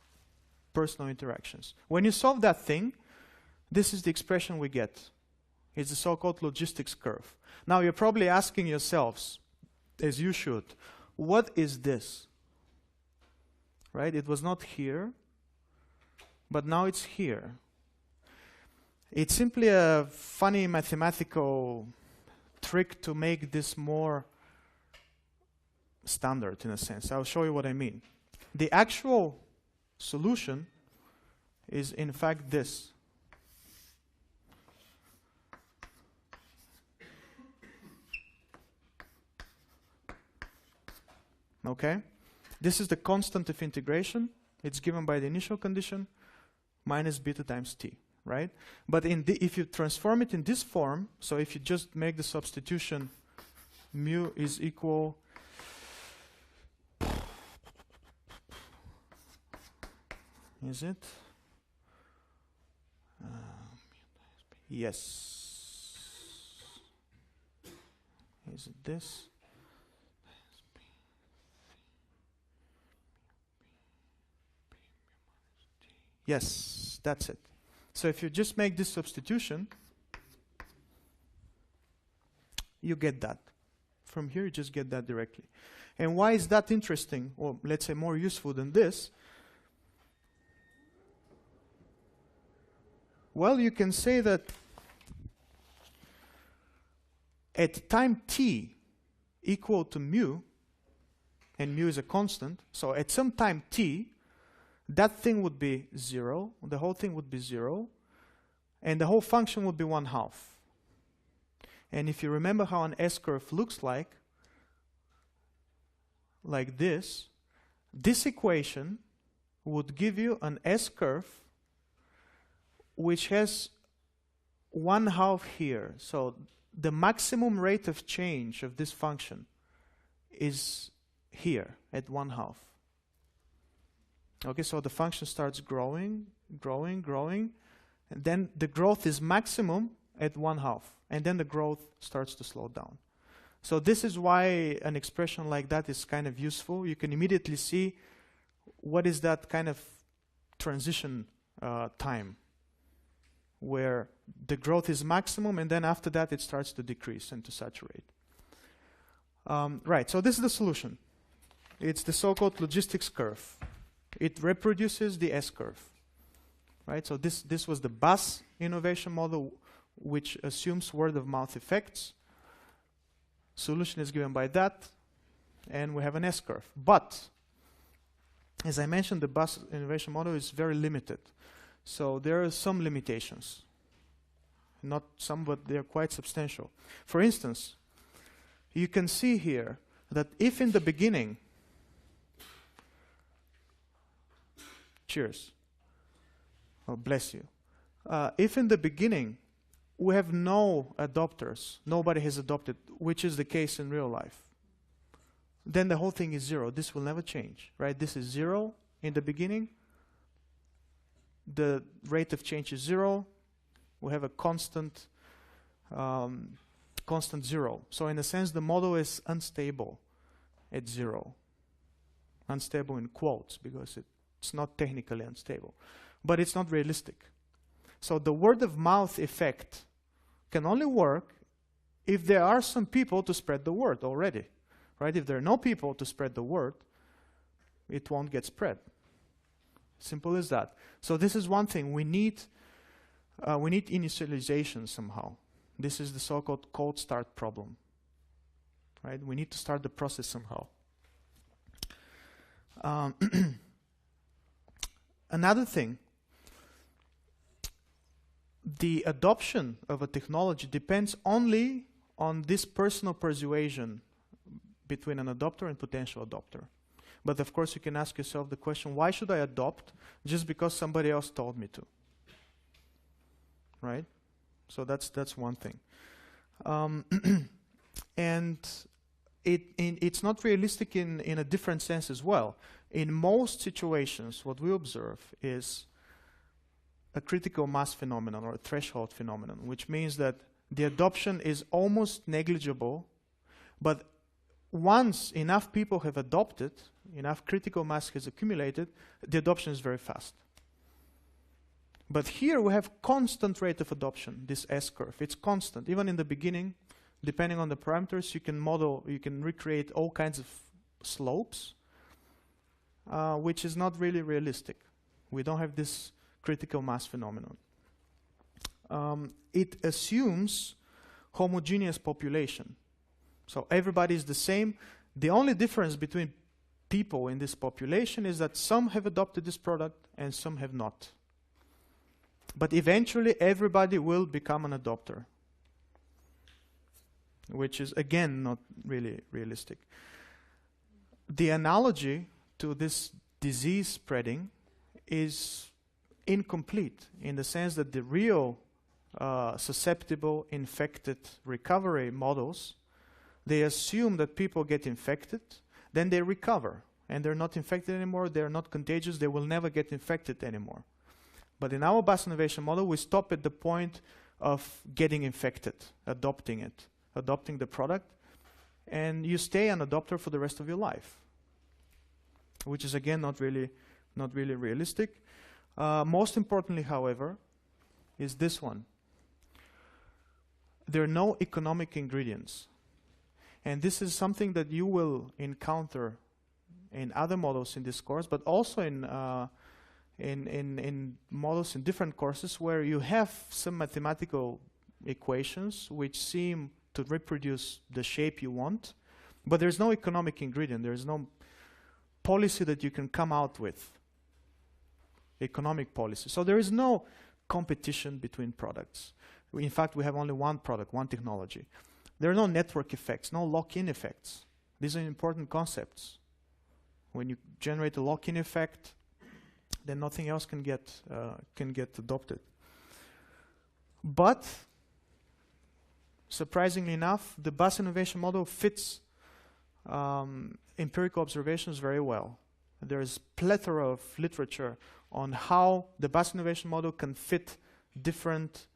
personal interactions. When you solve that thing, this is the expression we get. It's the so-called logistics curve. Now you're probably asking yourselves, as you should, what is this? Right? It was not here, but now it's here. It's simply a funny mathematical trick to make this more standard in a sense. I'll show you what I mean. The actual solution is in fact this. Okay? This is the constant of integration. It's given by the initial condition minus beta times t, right? But if you transform it in this form, so if you just make the substitution mu is equal is it? Yes. Is it this? Yes, that's it. So if you just make this substitution, you get that. From here, you just get that directly. And why is that interesting, or let's say more useful than this? Well, you can say that at time t equal to mu, and mu is a constant, so at some time t, that thing would be 0, the whole thing would be 0, and the whole function would be 1/2. And if you remember how an S-curve looks like this equation would give you an S-curve which has 1/2 here. So the maximum rate of change of this function is here at 1/2. Okay, so the function starts growing, and then the growth is maximum at 1/2, and then the growth starts to slow down. So this is why an expression like that is kind of useful. You can immediately see what is that kind of transition time, where the growth is maximum, and then after that it starts to decrease and to saturate. Right, so this is the solution. It's the so-called logistics curve. It reproduces the S-curve. Right, so this was the bus innovation model, which assumes word-of-mouth effects. Solution is given by that, and we have an S-curve. But, as I mentioned, the bus innovation model is very limited. So there are some limitations. Not some, but they're quite substantial. For instance, you can see here that if in the beginning, cheers, oh bless you, if in the beginning we have no adopters, nobody has adopted, which is the case in real life, then the whole thing is 0. This will never change, right? This is 0 in the beginning. The rate of change is 0. We have a constant 0. So in a sense, the model is unstable at 0. Unstable in quotes, because it's not technically unstable. But it's not realistic. So the word-of-mouth effect can only work if there are some people to spread the word already. Right? If there are no people to spread the word, it won't get spread. Simple as that. So this is one thing. We need initialization somehow. This is the so-called cold start problem. Right? We need to start the process somehow. Another thing, the adoption of a technology depends only on this personal persuasion between an adopter and potential adopter. But of course you can ask yourself the question, why should I adopt just because somebody else told me to? Right? So that's one thing. And it's not realistic in a different sense as well. In most situations, what we observe is a critical mass phenomenon or a threshold phenomenon, which means that the adoption is almost negligible, but once enough people have adopted, enough critical mass has accumulated, the adoption is very fast. But here we have constant rate of adoption, this S-curve. It's constant. Even in the beginning, depending on the parameters, you can recreate all kinds of slopes, which is not really realistic. We don't have this critical mass phenomenon. It assumes homogeneous population. So everybody is the same. The only difference between people in this population is that some have adopted this product and some have not. But eventually everybody will become an adopter, which is again not really realistic. The analogy to this disease spreading is incomplete in the sense that the real susceptible infected recovery models, they assume that people get infected, then they recover, and they're not infected anymore, they're not contagious, they will never get infected anymore. But in our Bus innovation model, we stop at the point of getting infected, adopting it, adopting the product, and you stay an adopter for the rest of your life, which is again not really realistic. Most importantly, however, is this one. There are no economic ingredients. And this is something that you will encounter in other models in this course, but also in models in different courses where you have some mathematical equations which seem to reproduce the shape you want, but there's no economic ingredient. There's no policy that you can come out with, economic policy. So there is no competition between products. In fact, we have only one product, one technology. There are no network effects, no lock-in effects. These are important concepts. When you generate a lock-in effect, then nothing else can get adopted. But surprisingly enough, the bus innovation model fits empirical observations very well. There is plethora of literature on how the bus innovation model can fit different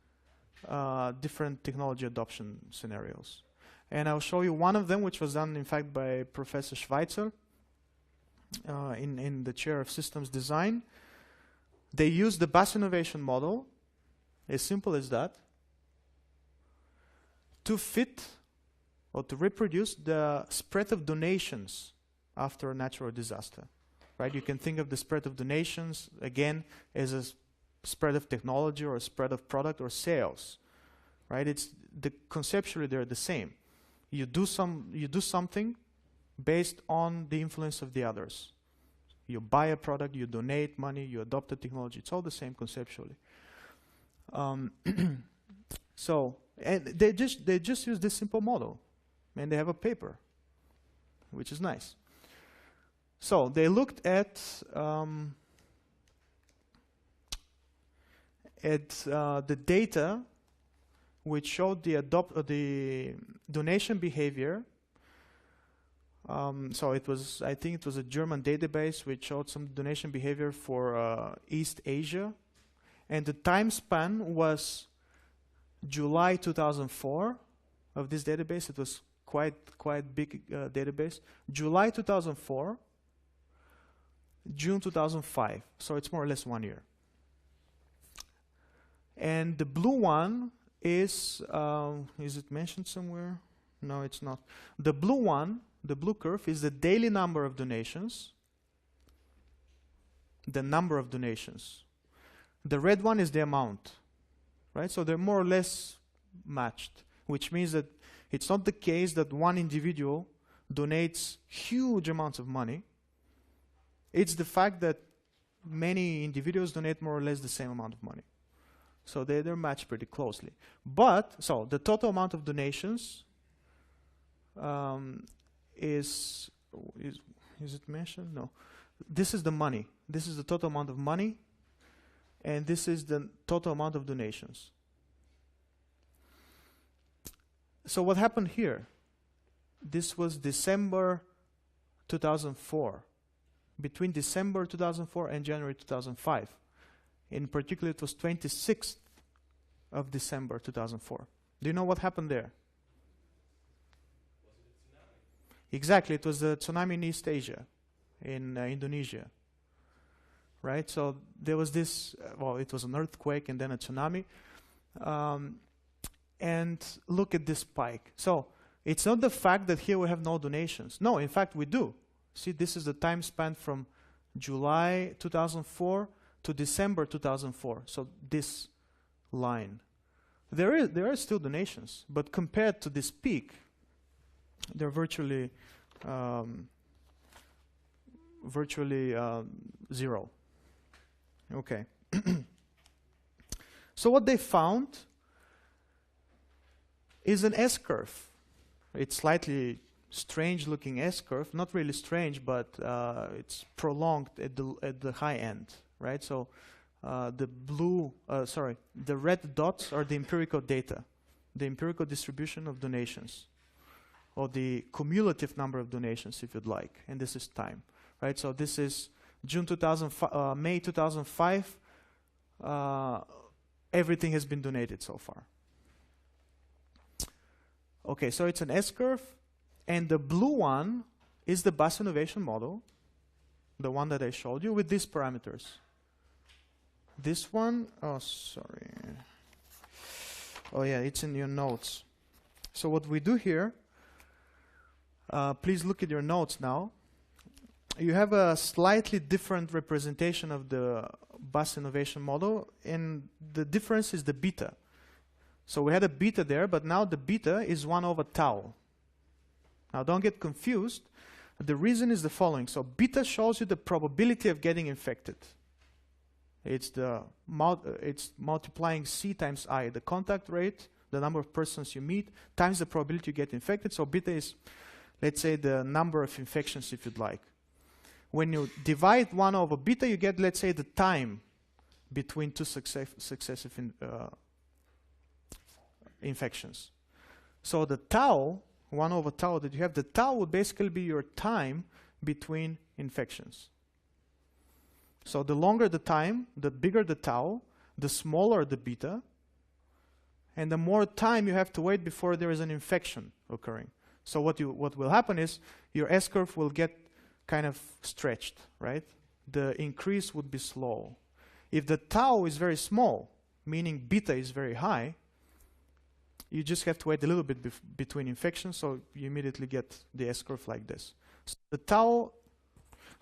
technology adoption scenarios. And I'll show you one of them, which was done, in fact, by Professor Schweitzer in the chair of systems design. They used the bus innovation model, as simple as that, to fit or to reproduce the spread of donations after a natural disaster. Right? You can think of the spread of donations, again, as a spread of technology or a spread of product or sales. Right? Conceptually they're the same. You do something based on the influence of the others. You buy a product, you donate money, you adopt a technology. It's all the same conceptually. So, and they just use this simple model, and they have a paper, which is nice. So they looked at the data which showed the donation behavior. So I think it was a German database which showed some donation behavior for East Asia, and the time span was July 2004 of this database. It was quite big database. July 2004, June 2005. So it's more or less 1 year. And the blue one is it mentioned somewhere? No, it's not. The blue one, the blue curve, is the daily number of donations. The number of donations. The red one is the amount. Right? So they're more or less matched, which means that it's not the case that one individual donates huge amounts of money. It's the fact that many individuals donate more or less the same amount of money. So they're matched pretty closely. But, so the total amount of donations is it mentioned? No. This is the money. This is the total amount of money, and this is the total amount of donations. So what happened here? This was December 2004. Between December 2004 and January 2005. In particular, it was 26th of December 2004. Do you know what happened there? Exactly, it was the tsunami in East Asia, in Indonesia. Right, so there was this, well, it was an earthquake and then a tsunami. And look at this spike. So it's not the fact that here we have no donations. No, in fact, we do. See, this is the time span from July 2004 to December 2004. So this line. There are still donations, but compared to this peak, they're virtually zero. Okay. So what they found is an S-curve. It's slightly strange looking S-curve, not really strange, but it's prolonged at the high end, right? So the red dots are the empirical data, the empirical distribution of donations, or the cumulative number of donations, if you'd like, and this is time, right? So this is May 2005. Everything has been donated so far. Okay, so it's an S-curve, and the blue one is the bus innovation model, the one that I showed you with these parameters. This one, oh sorry. Oh yeah, it's in your notes. So what we do here, please look at your notes now. You have a slightly different representation of the bus innovation model, and the difference is the beta. So we had a beta there, but now the beta is 1 over tau. Now don't get confused. The reason is the following. So beta shows you the probability of getting infected. It's multiplying C times I, the contact rate, the number of persons you meet, times the probability you get infected. So beta is, let's say, the number of infections, if you'd like. When you divide 1 over beta, you get, let's say, the time between two successive infections. So the tau, 1 over tau that you have, the tau would basically be your time between infections. So the longer the time, the bigger the tau, the smaller the beta, and the more time you have to wait before there is an infection occurring. So what will happen is your S-curve will get kind of stretched, right? The increase would be slow. If the tau is very small, meaning beta is very high, you just have to wait a little bit between infections, so you immediately get the S-curve like this. So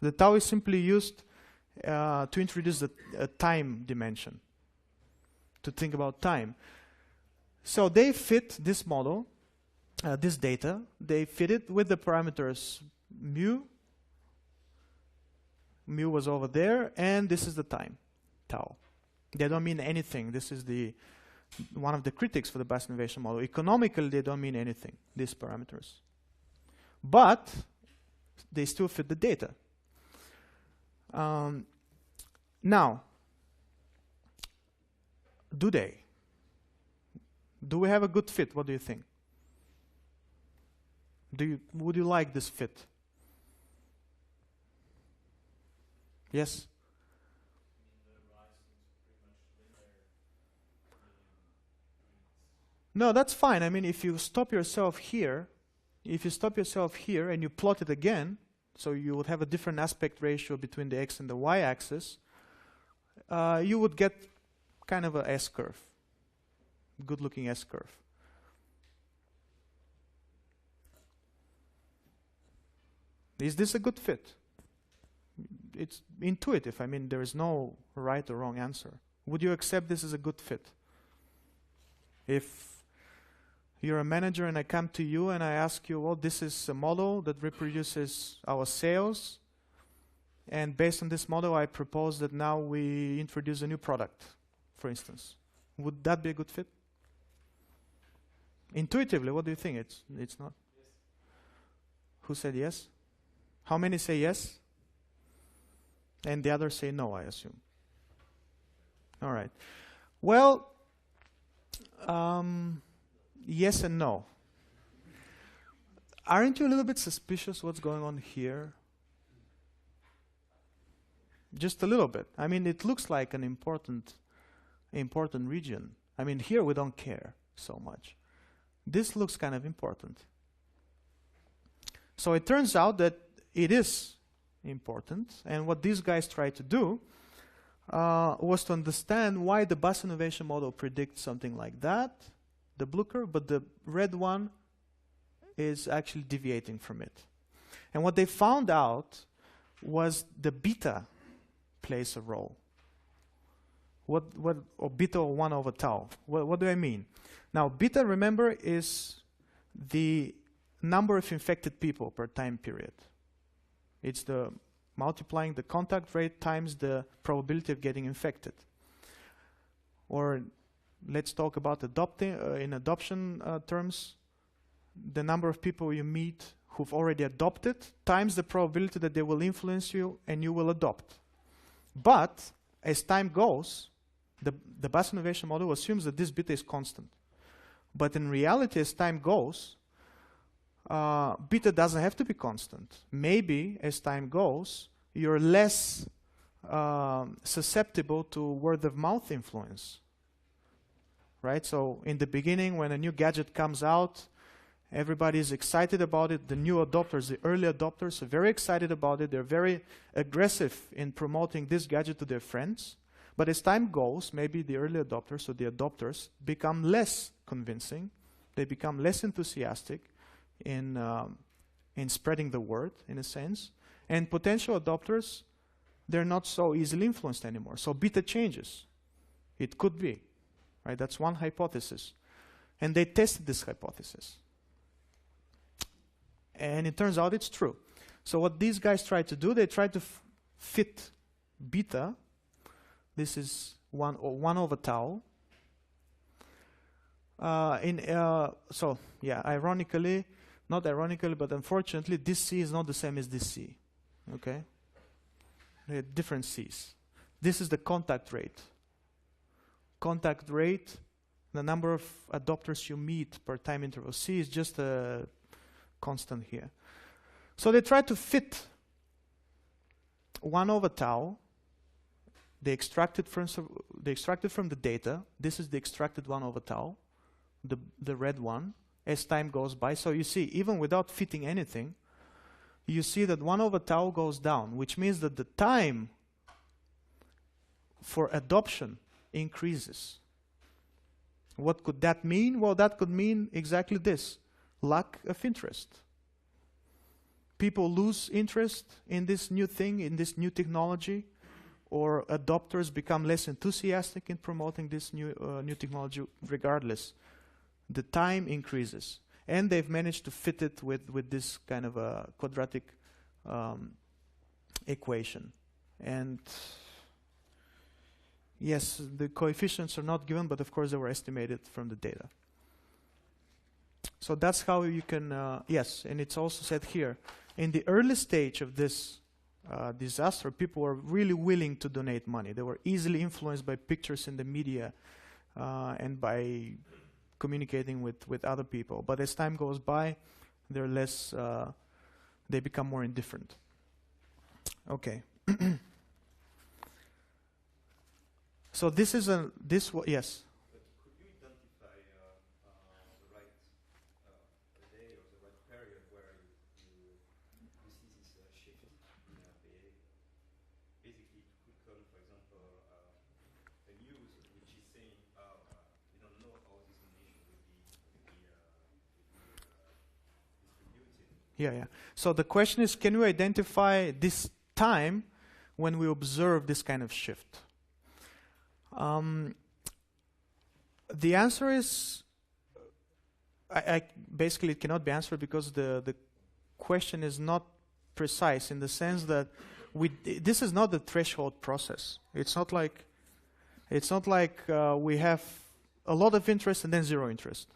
the tau is simply used to introduce a time dimension, to think about time. So they fit this model, this data, they fit it with the parameters mu. Mu was over there, and this is the time, tau. They don't mean anything. This is one of the critics for the bus innovation model. Economically, they don't mean anything, these parameters. But they still fit the data. Now, do they? Do we have a good fit? What do you think? Would you like this fit? Yes? No, that's fine. I mean, if you stop yourself here and you plot it again, so you would have a different aspect ratio between the x and the y axis, you would get kind of a S-curve, good-looking S-curve. Is this a good fit? It's intuitive. I mean, there is no right or wrong answer. Would you accept this as a good fit? If you're a manager and I come to you and I ask you, well, this is a model that reproduces our sales, and based on this model I propose that now we introduce a new product, for instance. Would that be a good fit? Intuitively, what do you think? It's not? Yes. Who said yes? How many say yes? And the others say no, I assume. All right. Well, yes and no. Aren't you a little bit suspicious what's going on here? just a little bit. I mean, it looks like an important region. I mean, here we don't care so much. This looks kind of important. So it turns out that it is important, and what these guys tried to do was to understand why the bus innovation model predicts something like that, the blue curve, but the red one is actually deviating from it. And what they found out was the beta plays a role. Or beta or 1 over tau. What do I mean? Now, beta, remember, is the number of infected people per time period. It's the multiplying the contact rate times the probability of getting infected. Or let's talk about adopting, in adoption terms, the number of people you meet who've already adopted times the probability that they will influence you and you will adopt. But as time goes, the bus innovation model assumes that this beta is constant. But in reality, as time goes, beta doesn't have to be constant. Maybe as time goes, you're less susceptible to word-of-mouth influence. Right? So in the beginning, when a new gadget comes out, everybody is excited about it. The new adopters, the early adopters, are very excited about it. They're very aggressive in promoting this gadget to their friends. But as time goes, maybe the early adopters or the adopters become less convincing. They become less enthusiastic in spreading the word, in a sense. And potential adopters, they're not so easily influenced anymore. So beta changes. It could be. Right? That's one hypothesis. And they tested this hypothesis. And it turns out it's true. So what these guys tried to do, they tried to fit beta. This is 1 over tau. So, yeah, ironically, not ironically, but unfortunately, this C is not the same as this C. Okay? They're different C's. This is the contact rate. Contact rate, the number of adopters you meet per time interval. C is just a constant here. So they tried to fit 1 over tau. They extracted from the data. This is the extracted 1 over tau, the red one, as time goes by. So you see, even without fitting anything, you see that 1 over tau goes down, which means that the time for adoption increases. What could that mean? Well, that could mean exactly this: lack of interest. People lose interest in this new thing, in this new technology, or adopters become less enthusiastic in promoting this new technology. Regardless, the time increases, and they've managed to fit it with this kind of a quadratic equation. And yes, the coefficients are not given, but of course they were estimated from the data. So that's how you can, yes, and it's also said here, in the early stage of this disaster, people were really willing to donate money. They were easily influenced by pictures in the media and by communicating with other people. But as time goes by, they're less, they become more indifferent. Okay. So this is yes. But could you identify the right day or the right period where you see this shift in behavior? Basically, it could come, for example, a news which is saying, we don't know how this information will be distributed. Yeah. So the question is, can we identify this time when we observe this kind of shift? The answer is, I basically it cannot be answered because the question is not precise in the sense that this is not the threshold process. It's not like we have a lot of interest and then zero interest.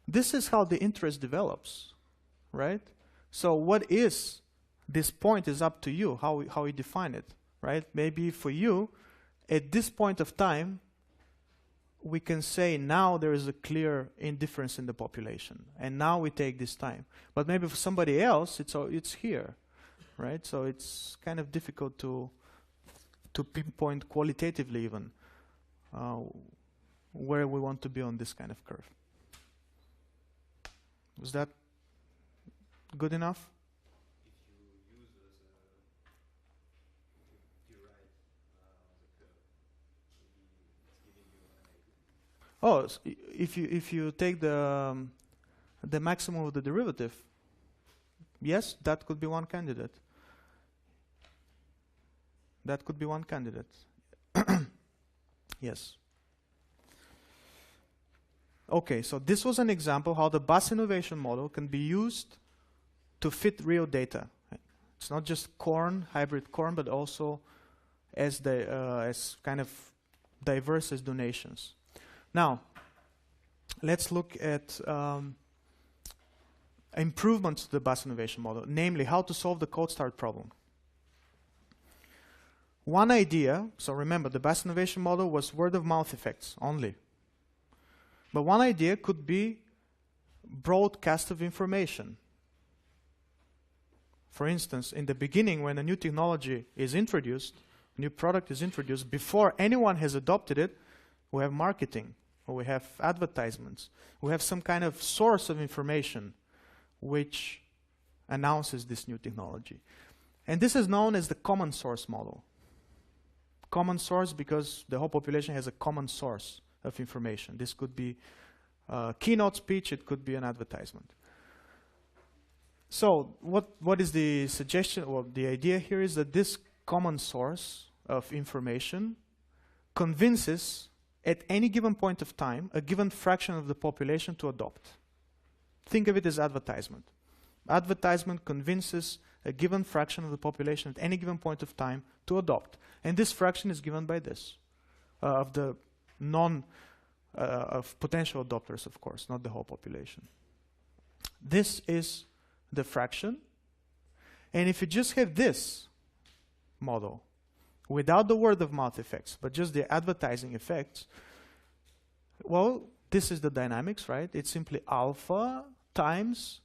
This is how the interest develops, right? So what is this point is up to you, how you define it, right? Maybe for you, at this point of time, we can say now there is a clear indifference in the population, and now we take this time. But maybe for somebody else, it's here, right? So it's kind of difficult to to pinpoint qualitatively even where we want to be on this kind of curve. Was that good enough? If you use deride the curve, maybe it's giving you an idea. Oh, if you take the maximum of the derivative, yes, that could be one candidate. That could be one candidate. Yes. Okay, so this was an example how the bus innovation model can be used to fit real data. It's not just corn, hybrid corn, but also as kind of diverse as donations. Now, let's look at improvements to the bus innovation model, namely how to solve the cold start problem. One idea, so remember the bus innovation model was word of mouth effects only. But one idea could be broadcast of information. For instance, in the beginning when a new technology is introduced, new product is introduced, before anyone has adopted it, we have marketing, or we have advertisements. We have some kind of source of information which announces this new technology. And this is known as the common source model. Common source because the whole population has a common source of information. This could be a keynote speech, it could be an advertisement. So what is the suggestion, or the idea here is that this common source of information convinces at any given point of time a given fraction of the population to adopt. Think of it as advertisement. Advertisement convinces a given fraction of the population at any given point of time to adopt. And this fraction is given by this, of the of potential adopters, of course, not the whole population. This is the fraction. And if you just have this model, without the word of mouth effects, but just the advertising effects, well, this is the dynamics, right? It's simply alpha times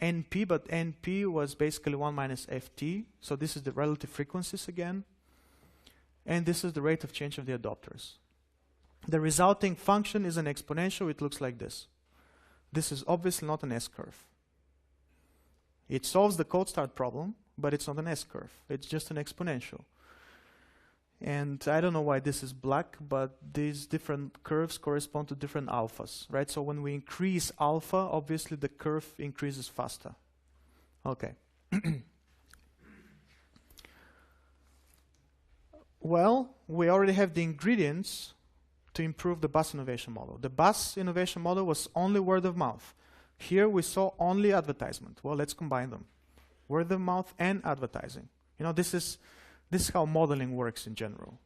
NP, but NP was basically 1 minus FT. So this is the relative frequencies again. And this is the rate of change of the adopters. The resulting function is an exponential. It looks like this. This is obviously not an S-curve. It solves the cold start problem, but it's not an S-curve. It's just an exponential. And I don't know why this is black, but these different curves correspond to different alphas, right? So when we increase alpha, obviously the curve increases faster. Okay. Well, we already have the ingredients to improve the bus innovation model. The bus innovation model was only word of mouth. Here we saw only advertisement. Well, let's combine them. Word of mouth and advertising. You know, this is how modeling works in general.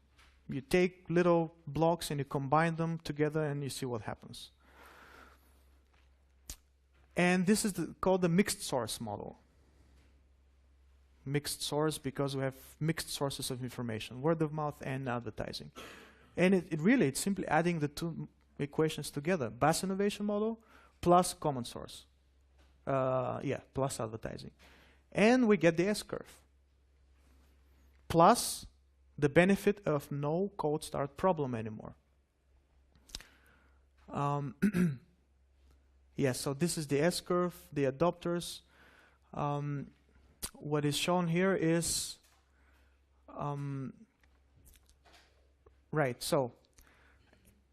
You take little blocks and you combine them together and you see what happens. And this is called the mixed source model. Mixed source because we have mixed sources of information, word of mouth and advertising. And it's simply adding the two equations together. Bus innovation model plus common source. Plus advertising. And we get the S-curve. Plus the benefit of no cold start problem anymore. Yes, so this is the S-curve, the adopters. What is shown here is, right, so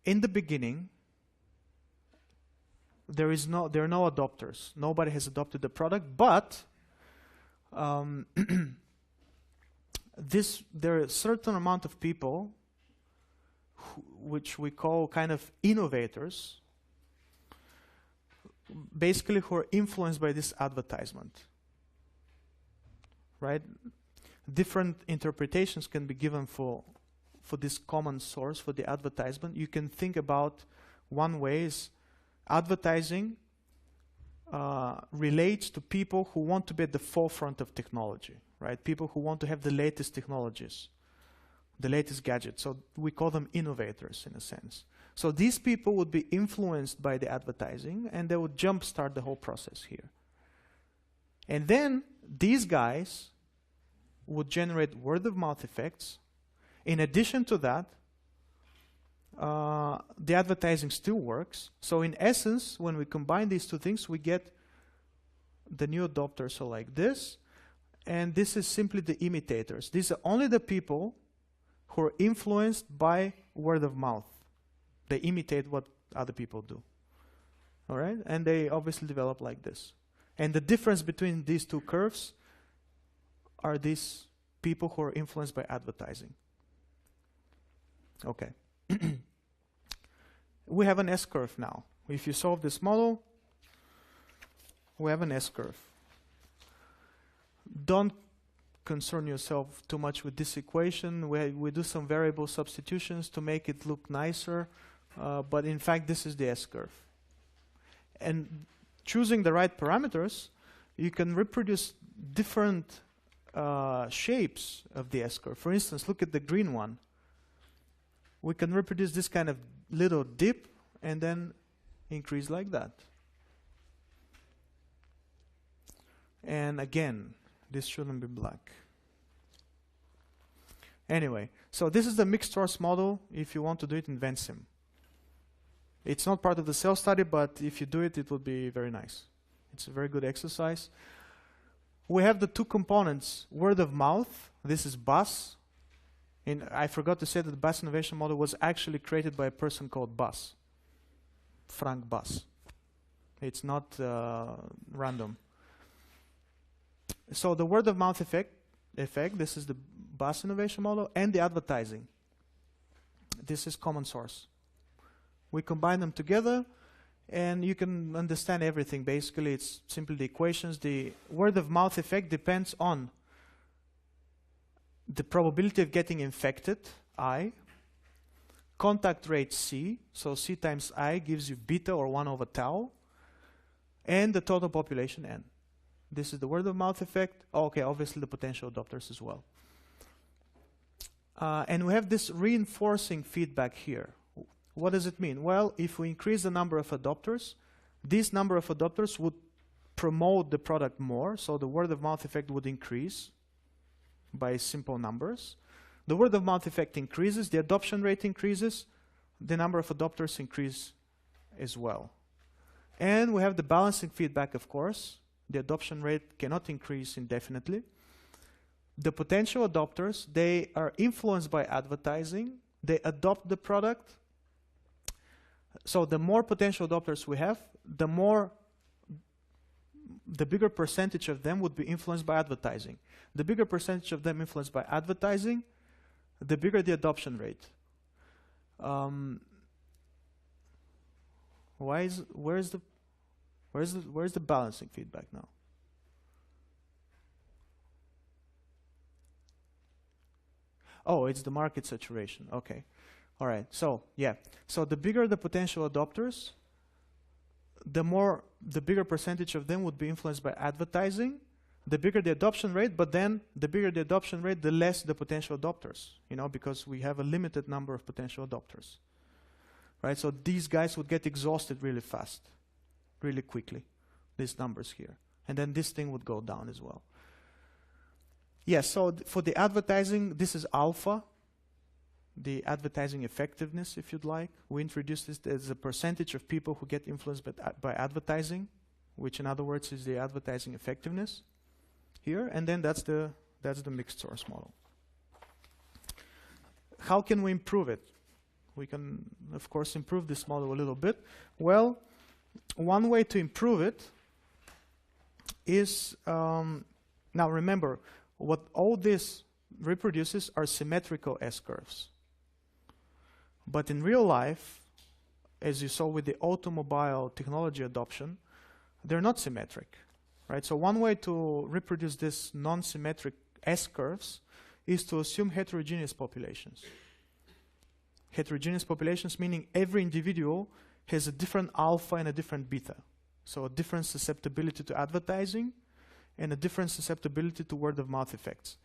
in the beginning, there are no adopters. Nobody has adopted the product, but there are a certain amount of people which we call kind of innovators, basically who are influenced by this advertisement, right? Different interpretations can be given for this common source, for the advertisement. You can think about one way is advertising relates to people who want to be at the forefront of technology, right? People who want to have the latest technologies, the latest gadgets. So we call them innovators in a sense. So these people would be influenced by the advertising and they would jumpstart the whole process here. And then these guys would generate word-of-mouth effects. In addition to that, the advertising still works. So in essence, when we combine these two things, we get the new adopters are like this, and this is simply the imitators. These are only the people who are influenced by word of mouth. They imitate what other people do. All right? And they obviously develop like this. And the difference between these two curves are these people who are influenced by advertising. Okay. We have an S-curve now. If you solve this model, we have an S-curve. Don't concern yourself too much with this equation. We do some variable substitutions to make it look nicer, but in fact this is the S-curve. And choosing the right parameters, you can reproduce different shapes of the S-curve. For instance, look at the green one. We can reproduce this kind of little dip and then increase like that. And again, this shouldn't be black. Anyway, so this is the mixed source model. If you want to do it in Vensim. It's not part of the cell study, but if you do it, it would be very nice. It's a very good exercise. We have the two components, word of mouth. This is Buzz. And I forgot to say that the Buzz innovation model was actually created by a person called Buzz. Frank Buzz. It's not random. So the word of mouth effect, this is the Buzz innovation model, and the advertising. This is common source. We combine them together, and you can understand everything. Basically, it's simply the equations. The word of mouth effect depends on the probability of getting infected, I, contact rate C, so C times I gives you beta or 1 over tau, and the total population N. This is the word of mouth effect. Oh, okay, obviously the potential adopters as well. And we have this reinforcing feedback here. What does it mean? Well, if we increase the number of adopters, this number of adopters would promote the product more, so the word of mouth effect would increase by simple numbers. The word of mouth effect increases, the adoption rate increases, the number of adopters increase as well. And we have the balancing feedback, of course. The adoption rate cannot increase indefinitely. The potential adopters, they are influenced by advertising. They adopt the product. So the more potential adopters we have, the bigger percentage of them would be influenced by advertising. The bigger percentage of them influenced by advertising, the bigger the adoption rate. Where's the balancing feedback now? Oh, it's the market saturation. Okay. All right. So, yeah. So the bigger the potential adopters, the bigger percentage of them would be influenced by advertising, the bigger the adoption rate, but then the bigger the adoption rate, the less the potential adopters, because we have a limited number of potential adopters. Right? So these guys would get exhausted really fast, really quickly, these numbers here. And then this thing would go down as well. Yes, so for the advertising, this is alpha, the advertising effectiveness, if you'd like. We introduced this as a percentage of people who get influenced by advertising, which in other words is the advertising effectiveness here, and then that's the mixed source model. How can we improve it? We can, of course, improve this model a little bit. Well, one way to improve it is, now remember, what all this reproduces are symmetrical S-curves. But in real life, as you saw with the automobile technology adoption, they're not symmetric, right? So one way to reproduce this non-symmetric S-curves is to assume heterogeneous populations. Heterogeneous populations meaning every individual has a different alpha and a different beta. So a different susceptibility to advertising and a different susceptibility to word-of-mouth effects.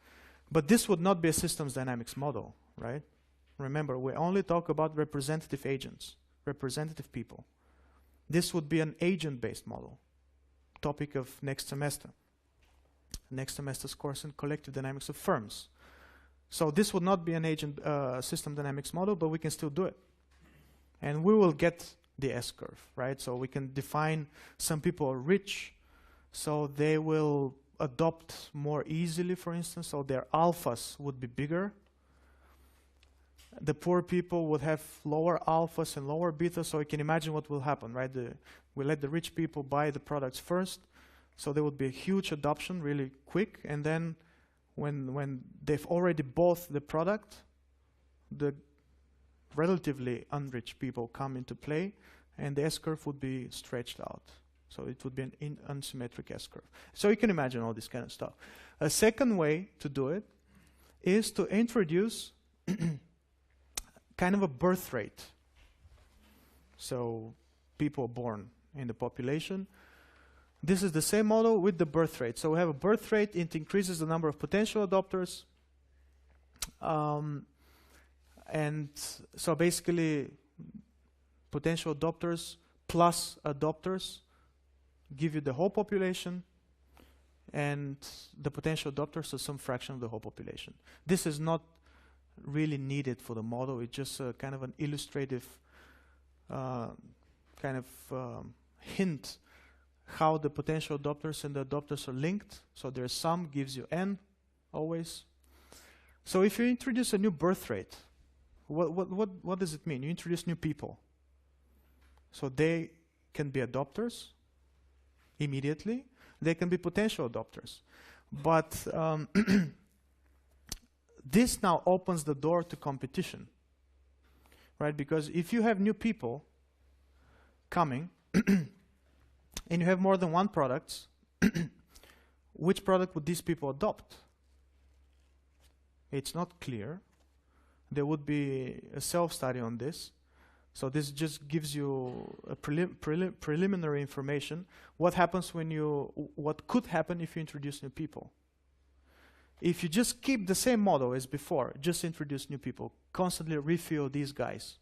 But this would not be a systems dynamics model, right? Remember, we only talk about representative agents, representative people. This would be an agent-based model, topic of next semester. next semester's course in collective dynamics of firms. So this would not be an agent system dynamics model, but we can still do it. And we will get the S-curve, right? So we can define some people are rich, so they will adopt more easily, for instance, so their alphas would be bigger. The poor people would have lower alphas and lower betas, so you can imagine what will happen, right? We let the rich people buy the products first, so there would be a huge adoption really quick, and then when they've already bought the product, the relatively unrich people come into play, and the S-curve would be stretched out. So it would be an unsymmetric S-curve. So you can imagine all this kind of stuff. A second way to do it is to introduce kind of a birth rate. So people born in the population. This is the same model with the birth rate. So we have a birth rate, it increases the number of potential adopters. And so basically, potential adopters plus adopters give you the whole population, and the potential adopters are some fraction of the whole population. This is not really needed for the model. It's just a kind of an illustrative hint how the potential adopters and the adopters are linked. So their sum gives you n always. So if you introduce a new birth rate, what does it mean? You introduce new people. So they can be adopters immediately. They can be potential adopters. But this now opens the door to competition, right? Because if you have new people coming and you have more than one product, which product would these people adopt? It's not clear. There would be a self-study on this. So this just gives you a preliminary information. What happens what could happen if you introduce new people? If you just keep the same model as before, just introduce new people, constantly refill these guys,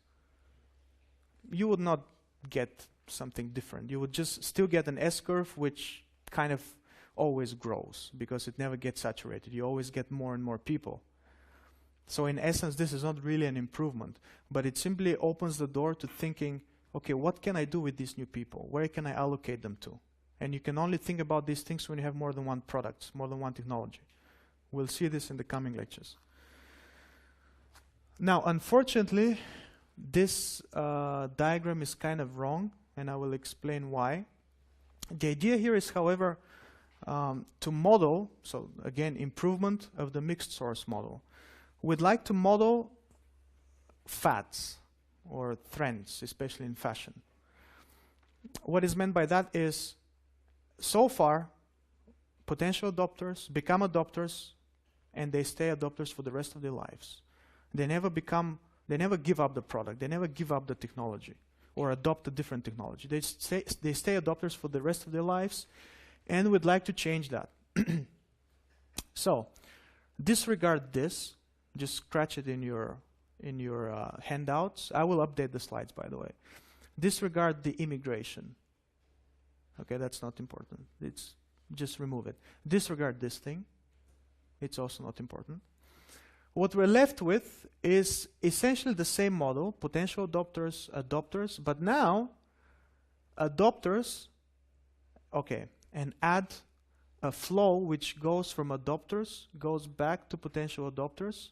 you would not get something different. You would just still get an S-curve which kind of always grows because it never gets saturated. You always get more and more people. So in essence, this is not really an improvement, but it simply opens the door to thinking, okay, what can I do with these new people? Where can I allocate them to? And you can only think about these things when you have more than one product, more than one technology. We'll see this in the coming lectures. Now, unfortunately, this diagram is kind of wrong, and I will explain why. The idea here is, however, to model, so again, improvement of the mixed source model. We'd like to model fads or trends, especially in fashion. What is meant by that is, so far, potential adopters become adopters and they stay adopters for the rest of their lives. They never give up the product, they never give up the technology or adopt a different technology. They stay adopters for the rest of their lives, and we'd like to change that. So, disregard this. Just scratch it in your handouts. I will update the slides, by the way. Disregard the immigration. Okay, that's not important. It's just remove it. Disregard this thing. It's also not important. What we're left with is essentially the same model, potential adopters, but now adopters, okay, and add a flow which goes from adopters, goes back to potential adopters,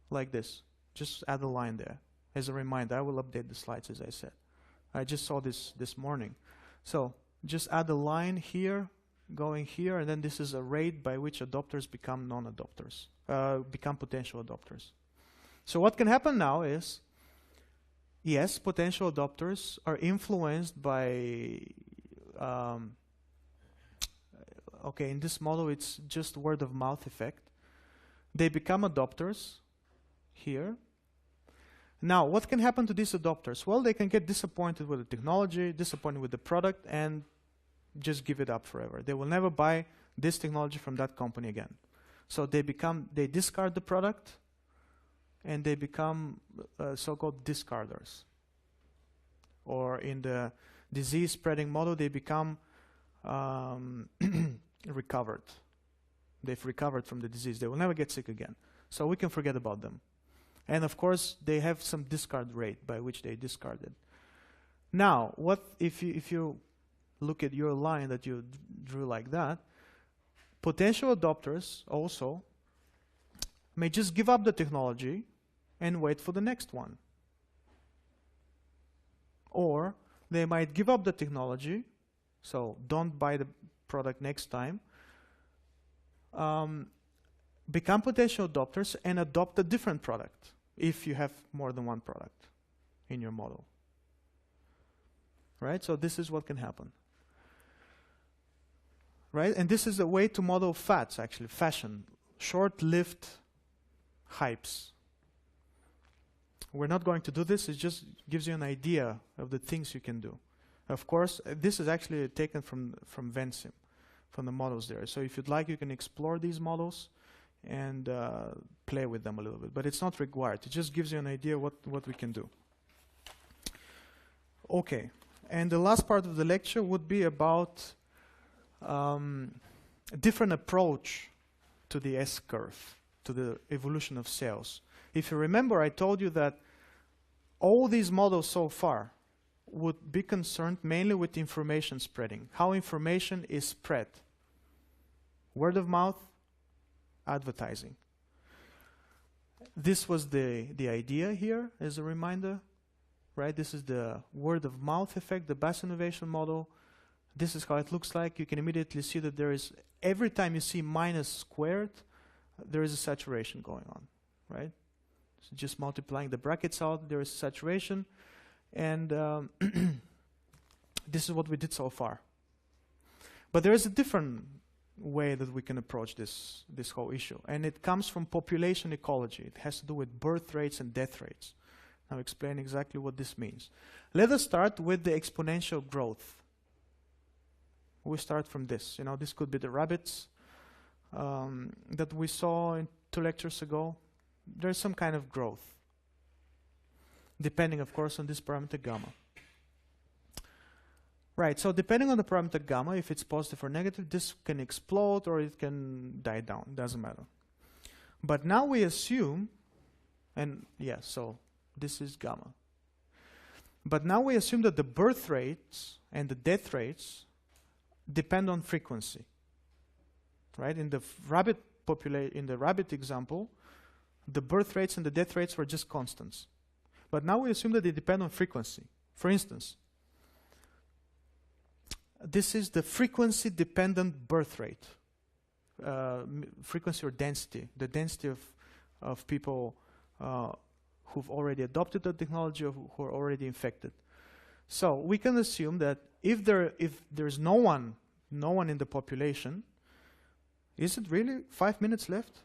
like this. Just add a line there. As a reminder, I will update the slides, as I said. I just saw this morning. So just add a line here, going here, and then this is a rate by which adopters become non-adopters, become potential adopters. So what can happen now is, yes, potential adopters are influenced by, okay, in this model it's just word of mouth effect. They become adopters here. Now, what can happen to these adopters? Well, they can get disappointed with the technology, disappointed with the product, and just give it up forever. They will never buy this technology from that company again. So they discard the product, and they become so-called discarders. Or in the disease spreading model, they become recovered. They've recovered from the disease. They will never get sick again. So we can forget about them. And of course, they have some discard rate by which they discarded. Now, what if you look at your line that you drew like that, potential adopters also may just give up the technology and wait for the next one. Or they might give up the technology, so don't buy the product next time, become potential adopters and adopt a different product if you have more than one product in your model. Right? So this is what can happen. Right? And this is a way to model fads, actually, fashion, short-lived hypes. We're not going to do this. It just gives you an idea of the things you can do. Of course, this is actually taken from Vensim, from the models there. So if you'd like, you can explore these models and play with them a little bit. But it's not required. It just gives you an idea what we can do. Okay. And the last part of the lecture would be about a different approach to the S-curve, to the evolution of sales. If you remember, I told you that all these models so far would be concerned mainly with information spreading, how information is spread. Word of mouth, advertising. This was the idea here as a reminder, right? This is the word of mouth effect, the Bass innovation model. This is how it looks like. You can immediately see that there is, every time you see minus squared, there is a saturation going on, right? So just multiplying the brackets out, there is saturation. And this is what we did so far. But there is a different way that we can approach this whole issue. And it comes from population ecology. It has to do with birth rates and death rates. I'll explain exactly what this means. Let us start with the exponential growth. We start from this. You know, this could be the rabbits that we saw 2 lectures ago. There's some kind of growth, depending, of course, on this parameter gamma. Right, so depending on the parameter gamma, if it's positive or negative, this can explode or it can die down, doesn't matter. But now we assume, and yeah, so this is gamma. But now we assume that the birth rates and the death rates depend on frequency. Right, in the rabbit example, the birth rates and the death rates were just constants. But now we assume that they depend on frequency. For instance, this is the frequency-dependent birth rate, frequency or density, the density of people who've already adopted the technology or who are already infected. So we can assume that if there's no one in the population, is it really 5 minutes left?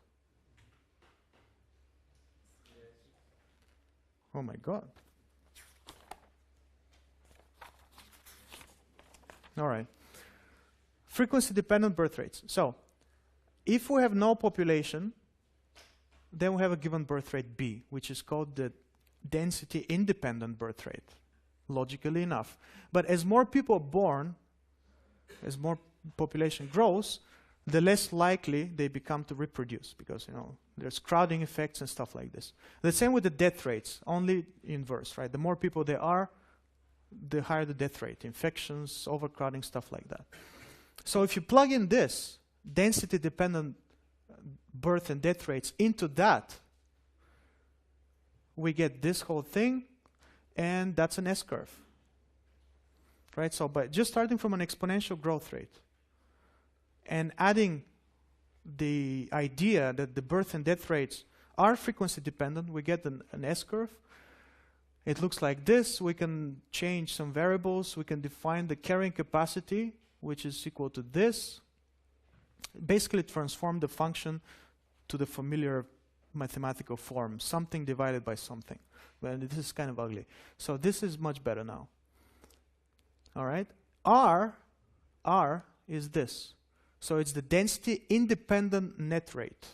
Oh my God. All right. Frequency-dependent birth rates. So, if we have no population, then we have a given birth rate B, which is called the density-independent birth rate, logically enough. But as more people are born, as more population grows, the less likely they become to reproduce, because there's crowding effects and stuff like this. The same with the death rates, only inverse, right? The more people there are, the higher the death rate, infections, overcrowding, stuff like that. So if you plug in this density-dependent birth and death rates into that, we get this whole thing, and that's an S-curve. Right? So by just starting from an exponential growth rate and adding the idea that the birth and death rates are frequency-dependent, we get an S-curve. It looks like this. We can change some variables. We can define the carrying capacity, which is equal to this. Basically transform the function to the familiar mathematical form, something divided by something. Well, this is kind of ugly. So this is much better now. All right? R is this. So it's the density-independent net rate.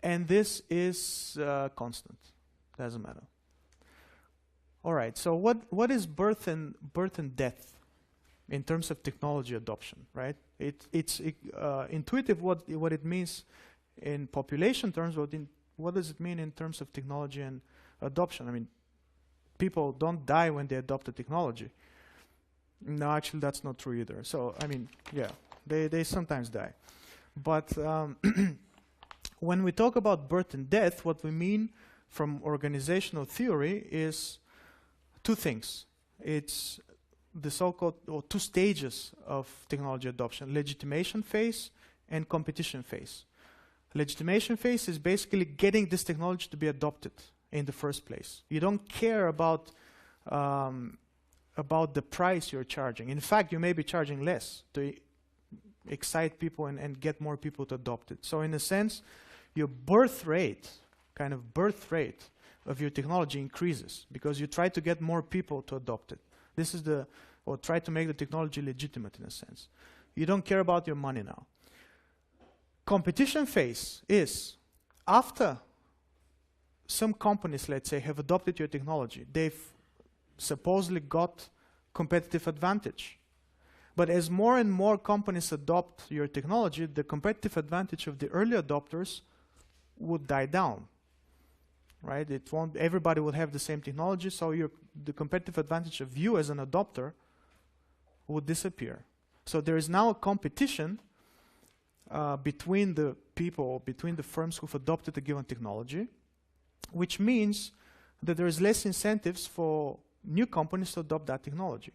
And this is constant. Doesn't matter. All right, so what is birth and death? in terms of technology adoption, right? It's intuitive what it means in population terms, what does it mean in terms of technology and adoption? I mean, people don't die when they adopt a technology. No, actually, that's not true either. So, I mean, yeah, they sometimes die. But when we talk about birth and death, what we mean from organizational theory is two things. It's the so-called, or two stages of technology adoption: legitimation phase and competition phase. Legitimation phase is basically getting this technology to be adopted in the first place. You don't care about the price you're charging. In fact, you may be charging less to excite people and get more people to adopt it. So in a sense, your birth rate of your technology increases because you try to get more people to adopt it. This is or try to make the technology legitimate in a sense. You don't care about your money now. Competition phase is after some companies, let's say, have adopted your technology. They've supposedly got competitive advantage. But as more and more companies adopt your technology, the competitive advantage of the early adopters would die down, right? Everybody will have the same technology, so the competitive advantage of you as an adopter would disappear. So there is now a competition between the people, between the firms who've adopted a given technology, which means that there is less incentives for new companies to adopt that technology.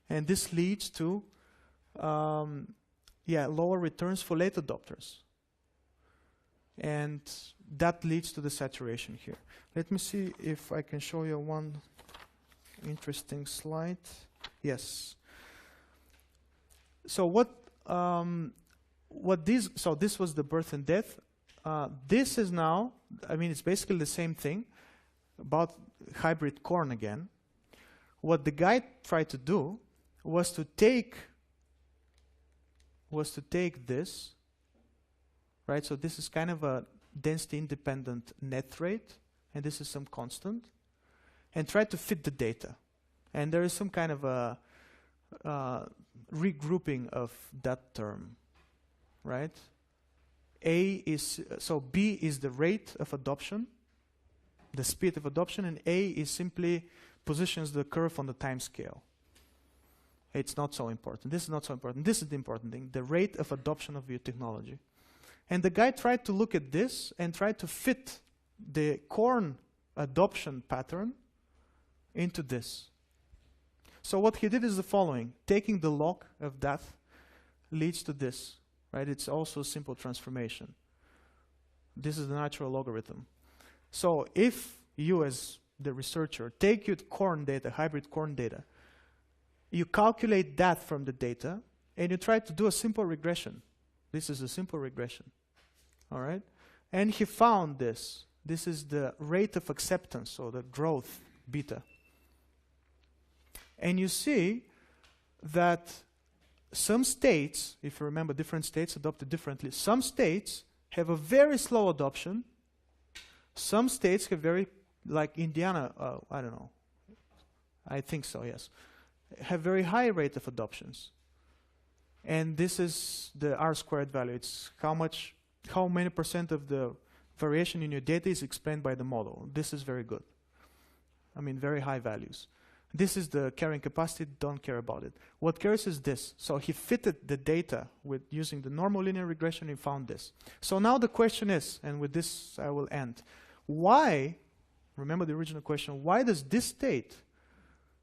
And this leads to lower returns for late adopters. And that leads to the saturation here. Let me see if I can show you one interesting slide. Yes. So this was the birth and death. This is now, I mean, it's basically the same thing about hybrid corn again. What the guy tried to do was to take this, right? So this is kind of a density independent net rate, and this is some constant, and try to fit the data. And there is some kind of a regrouping of that term, right? B is the rate of adoption, the speed of adoption, and A is simply positions the curve on the time scale. It's not so important. This is not so important. This is the important thing, the rate of adoption of your technology. And the guy tried to look at this and tried to fit the corn adoption pattern into this. So what he did is the following. Taking the log of that leads to this, right? It's also a simple transformation. This is the natural logarithm. So if you as the researcher take your corn data, hybrid corn data, you calculate that from the data, and you try to do a simple regression. This is a simple regression, all right? And he found this. This is the rate of acceptance, or the growth, beta. And you see that some states, if you remember, different states adopted differently. Some states have a very slow adoption. Some states have like Indiana, I don't know. I think so, yes. Have very high rate of adoptions. And this is the R-squared value. It's how many percent of the variation in your data is explained by the model. This is very good. I mean, very high values. This is the carrying capacity, don't care about it. What cares is this. So he fitted the data with using the normal linear regression, he found this. So now the question is, and with this I will end, why, remember the original question, why does this state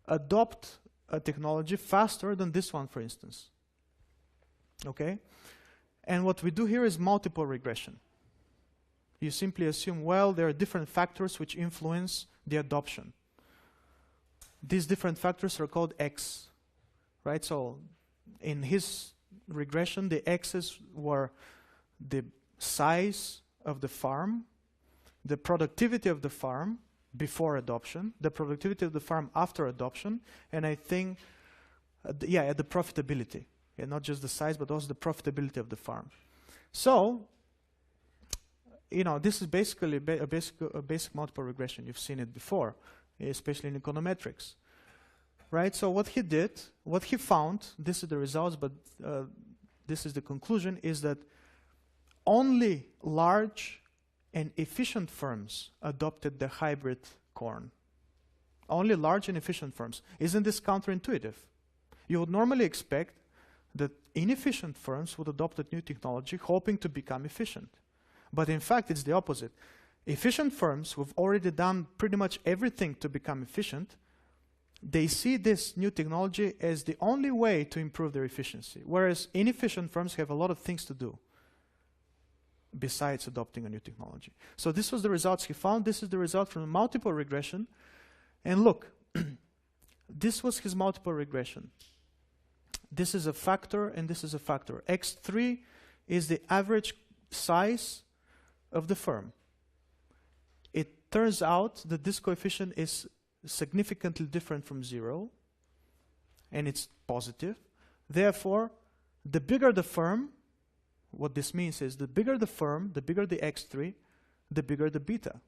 adopt a technology faster than this one, for instance? Okay? And what we do here is multiple regression. You simply assume, well, there are different factors which influence the adoption. These different factors are called X, right? So in his regression, the X's were the size of the farm, the productivity of the farm before adoption, the productivity of the farm after adoption, and I think, the profitability. Yeah, not just the size, but also the profitability of the farm. So, this is basically a basic multiple regression. You've seen it before, especially in econometrics. right? So what he did, what he found, this is the results, but this is the conclusion, is that only large and efficient firms adopted the hybrid corn. Only large and efficient firms. Isn't this counterintuitive? You would normally expect that inefficient firms would adopt a new technology hoping to become efficient. But in fact, it's the opposite. Efficient firms who've already done pretty much everything to become efficient, they see this new technology as the only way to improve their efficiency, whereas inefficient firms have a lot of things to do besides adopting a new technology. So this was the results he found. This is the result from multiple regression. And look, this was his multiple regression. This is a factor and this is a factor. X3 is the average size of the firm. It turns out that this coefficient is significantly different from 0, and it's positive. Therefore, the bigger the firm, what this means is the bigger the firm, the bigger the X3, the bigger the beta,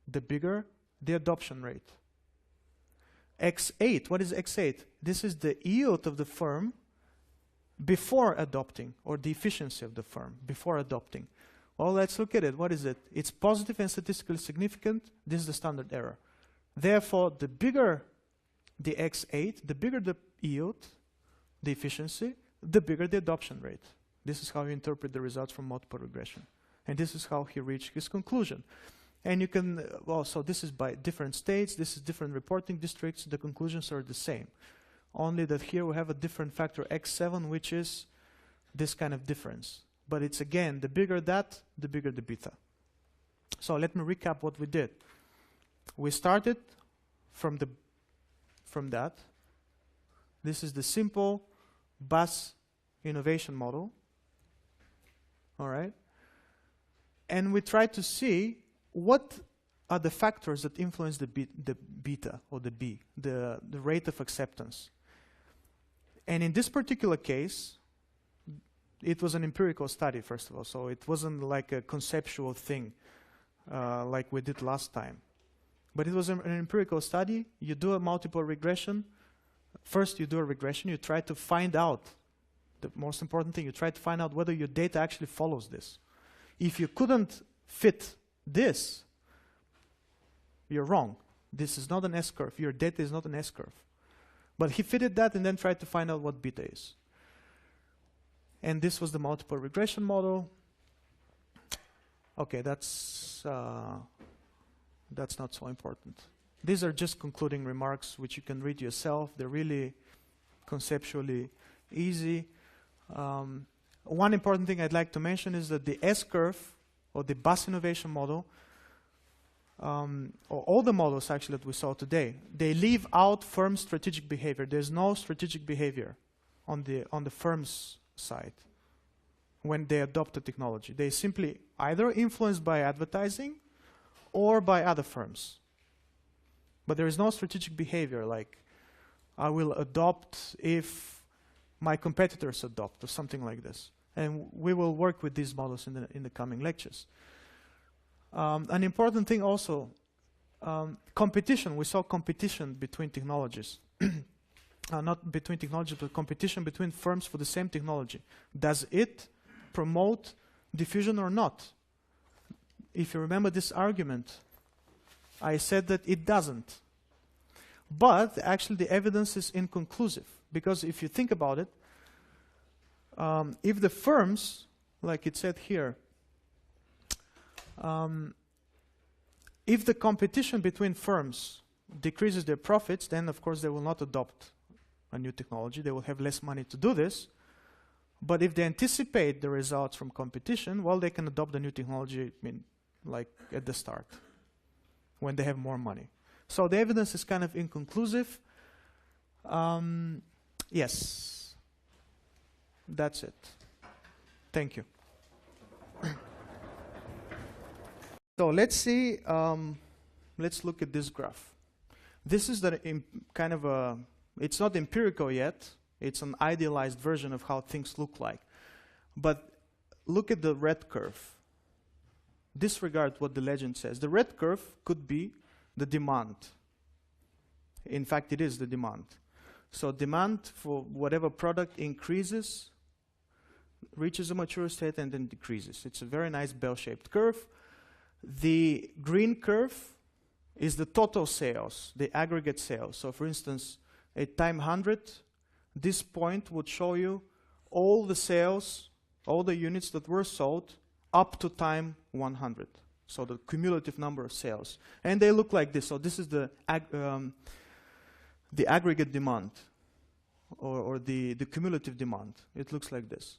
the bigger the adoption rate. X8, what is X8? This is the yield of the firm before adopting, or the efficiency of the firm before adopting. Well, let's look at it. What is it? It's positive and statistically significant. This is the standard error. Therefore, the bigger the X8, the bigger the yield, the efficiency, the bigger the adoption rate. This is how you interpret the results from multiple regression. And this is how he reached his conclusion. And you can, well, so this is by different states, this is different reporting districts, the conclusions are the same. Only that here we have a different factor X7, which is this kind of difference. But it's again, the bigger that, the bigger the beta. So let me recap what we did. We started from that. This is the simple bus innovation model. All right. And we try to see what are the factors that influence the beta or the B, the rate of acceptance. And in this particular case, it was an empirical study, first of all, so it wasn't like a conceptual thing like we did last time. But it was an empirical study. You do a multiple regression. First, you do a regression. You try to find out, the most important thing, you try to find out whether your data actually follows this. If you couldn't fit this, you're wrong. This is not an S-curve. Your data is not an S-curve. But he fitted that and then tried to find out what beta is. And this was the multiple regression model. Okay, that's not so important. These are just concluding remarks which you can read yourself. They're really conceptually easy. One important thing I'd like to mention is that the S-curve, or the bus innovation model, or all the models actually that we saw today, they leave out firm strategic behavior. There's no strategic behavior on the firm's side when they adopt the technology. They simply either influenced by advertising or by other firms. But there is no strategic behavior like I will adopt if my competitors adopt or something like this. And we will work with these models in the coming lectures. An important thing also, competition. We saw competition between technologies. Not between technologies, but competition between firms for the same technology. Does it promote diffusion or not? If you remember this argument, I said that it doesn't. But actually the evidence is inconclusive, because if you think about it, if the firms, like it said here, if the competition between firms decreases their profits, then of course they will not adopt a new technology. They will have less money to do this. But if they anticipate the results from competition, well, they can adopt the new technology, I mean, like at the start, when they have more money. So the evidence is kind of inconclusive. Yes, that's it. Thank you. So let's see, let's look at this graph. This is the kind of a, it's not empirical yet, it's an idealized version of how things look like. But look at the red curve. Disregard what the legend says. The red curve could be the demand. In fact, it is the demand. So demand for whatever product increases, reaches a mature state, and then decreases. It's a very nice bell-shaped curve. The green curve is the total sales, the aggregate sales. So for instance, at time 100, this point would show you all the sales, all the units that were sold up to time 100. So the cumulative number of sales. And they look like this. So this is the aggregate demand, or the cumulative demand. It looks like this.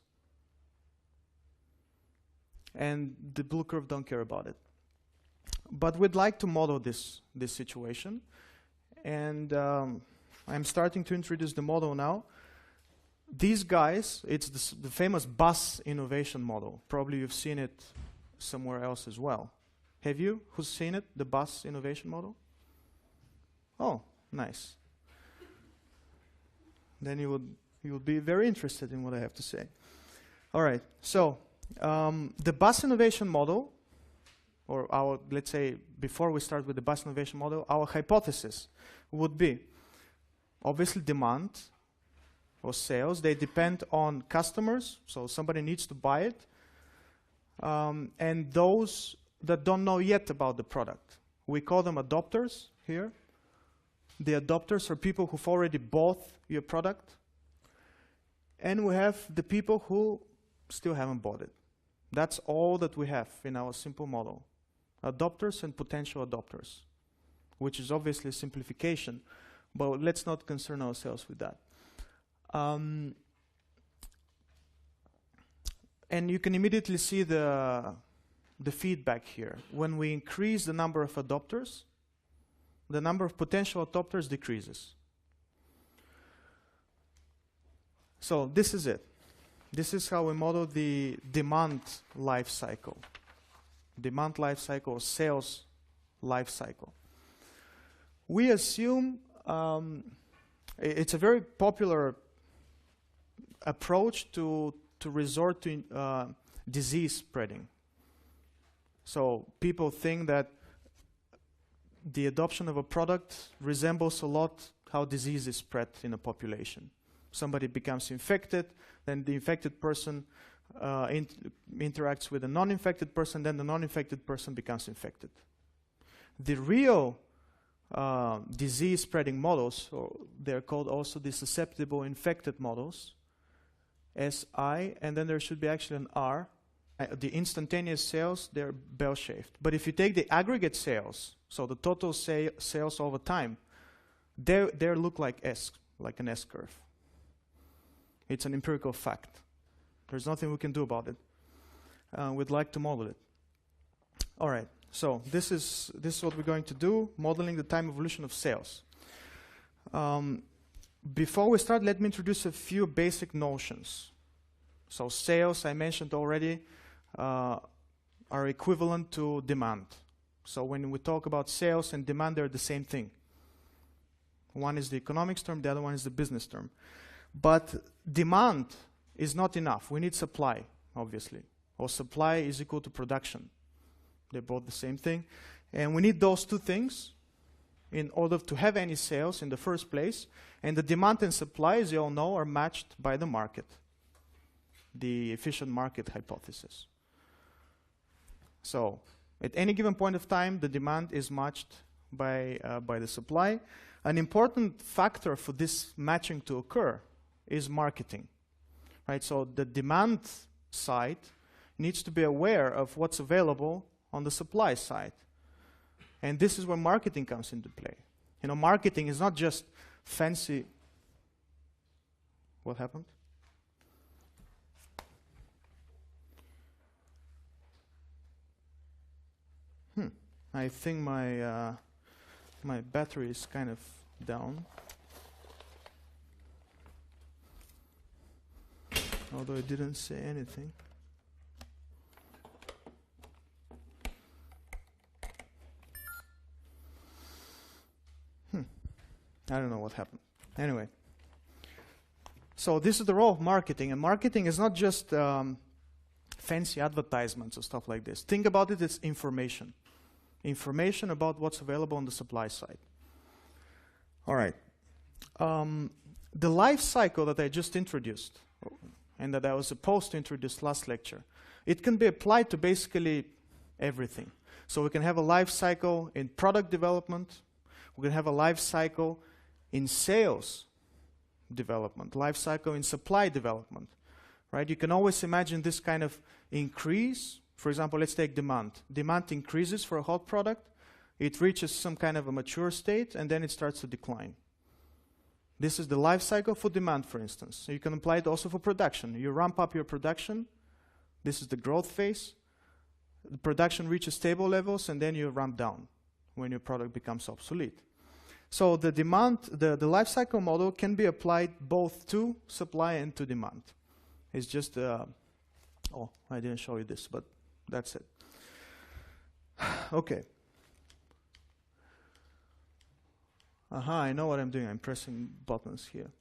And the blue curve don't care about it. But we'd like to model this situation. And I'm starting to introduce the model now. These guys, it's the famous bus innovation model. Probably you've seen it somewhere else as well. Have you? Who's seen it, the bus innovation model? Oh, nice. Then you would be very interested in what I have to say. All right, so the bus innovation model, or our, let's say, before we start with the bus innovation model, our hypothesis would be, obviously demand or sales, they depend on customers, so somebody needs to buy it, and those that don't know yet about the product. We call them adopters here. The adopters are people who've already bought your product, and we have the people who still haven't bought it. That's all that we have in our simple model. Adopters and potential adopters, which is obviously a simplification, but let's not concern ourselves with that. And you can immediately see the feedback here. When we increase the number of adopters, the number of potential adopters decreases. So this is it. This is how we model the demand life cycle. Demand life cycle, sales life cycle. We assume it's a very popular approach to resort to disease spreading. So people think that the adoption of a product resembles a lot how disease is spread in a population. Somebody becomes infected, then the infected person interacts with a non-infected person, then the non-infected person becomes infected. The real disease spreading models, or they're called also the susceptible infected models, SI, and then there should be actually an R. The instantaneous sales, they're bell-shaped. But if you take the aggregate sales, so the total sales over time, they look like an S curve. It's an empirical fact. There's nothing we can do about it. We'd like to model it. All right. So this is what we're going to do, modeling the time evolution of sales. Before we start, let me introduce a few basic notions. So sales, I mentioned already, are equivalent to demand. So when we talk about sales and demand, they're the same thing. One is the economics term, the other one is the business term. But demand is not enough. We need supply, obviously. Or supply is equal to production. They're both the same thing. And we need those two things in order to have any sales in the first place. And the demand and supply, as you all know, are matched by the market, the efficient market hypothesis. So at any given point of time, the demand is matched by the supply. An important factor for this matching to occur is marketing. Right? So the demand side needs to be aware of what's available on the supply side. And this is where marketing comes into play. You know, marketing is not just fancy. What happened? I think my battery is kind of down. Although it didn't say anything. I don't know what happened. Anyway. So this is the role of marketing. And marketing is not just fancy advertisements or stuff like this. Think about it as information. Information about what's available on the supply side. All right. the life cycle that I just introduced, and that I was supposed to introduce last lecture, it can be applied to basically everything. So we can have a life cycle in product development, we can have a life cycle in sales development, life cycle in supply development, right? You can always imagine this kind of increase. For example, let's take demand. Demand increases for a hot product, it reaches some kind of a mature state, and then it starts to decline. This is the life cycle for demand, for instance. So you can apply it also for production. You ramp up your production. This is the growth phase. The production reaches stable levels, and then you ramp down when your product becomes obsolete. So the demand, the life cycle model can be applied both to supply and to demand. It's just, oh, I didn't show you this, but that's it. Okay. I know what I'm doing. I'm pressing buttons here.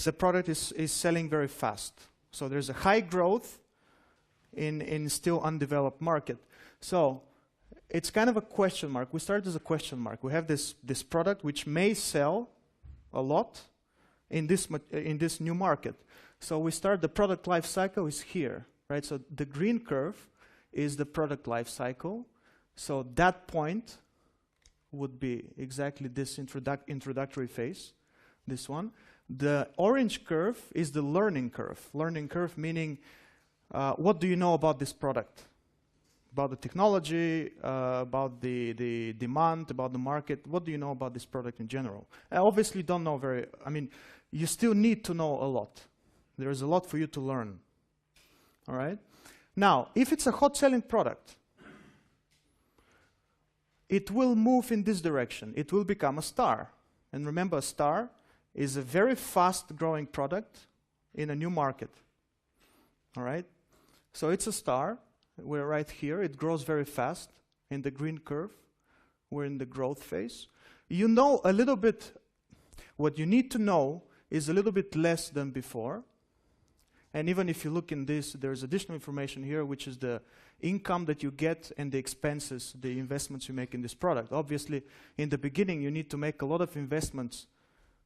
The product is selling very fast. So there's a high growth in still undeveloped market. So it's kind of a question mark. We start as a question mark. We have this product which may sell a lot in this new market. So we start, the product life cycle is here, right? So the green curve is the product life cycle. So that point would be exactly this introductory phase, this one. The orange curve is the learning curve. Learning curve meaning what do you know about this product? About the technology, about the demand, about the market. What do you know about this product in general? I obviously don't know you still need to know a lot. There is a lot for you to learn. All right? Now, if it's a hot selling product, it will move in this direction. It will become a star. And remember, a star is a very fast growing product in a new market. All right? So it's a star. We're right here. It grows very fast in the green curve. We're in the growth phase. You know a little bit, what you need to know is a little bit less than before. And even if you look in this, there's additional information here, which is the income that you get and the expenses, the investments you make in this product. Obviously, in the beginning, you need to make a lot of investments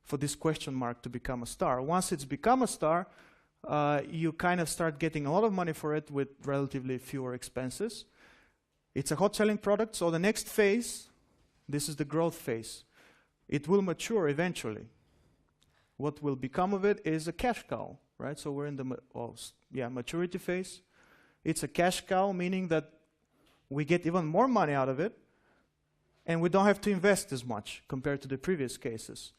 for this question mark to become a star. Once it's become a star, you kind of start getting a lot of money for it with relatively fewer expenses. It's a hot selling product, so the next phase, this is the growth phase. It will mature eventually. What will become of it is a cash cow, right? So we're in the maturity phase. It's a cash cow, meaning that we get even more money out of it, and we don't have to invest as much compared to the previous cases.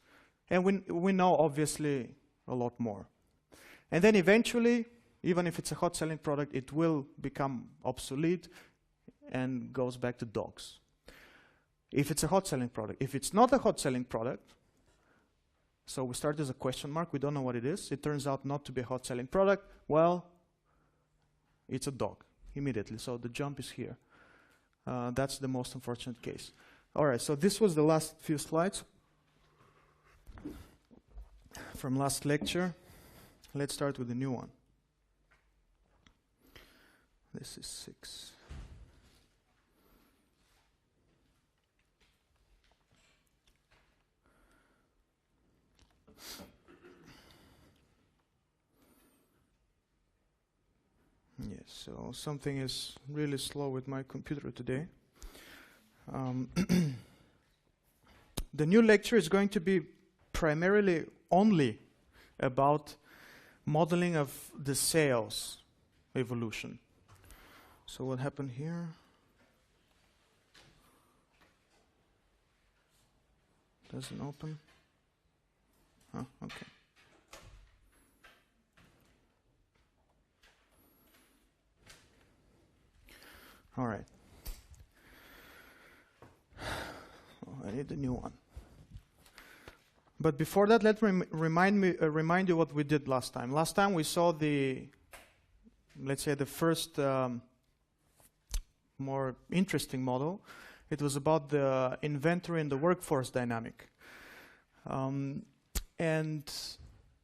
And we know, obviously, a lot more. And then eventually, even if it's a hot selling product, it will become obsolete and goes back to dogs. If it's a hot selling product. If it's not a hot selling product, so we start as a question mark, we don't know what it is. It turns out not to be a hot selling product. Well, it's a dog immediately. So the jump is here. That's the most unfortunate case. All right, so this was the last few slides from last lecture. Let's start with the new one. This is 6. Yes, so something is really slow with my computer today. The new lecture is going to be primarily only about modeling of the sales evolution. So what happened here? Doesn't open. Oh, okay. All right. Oh, I need a new one. But before that, let me remind you what we did last time. Last time we saw let's say the first more interesting model. It was about the inventory and the workforce dynamic. And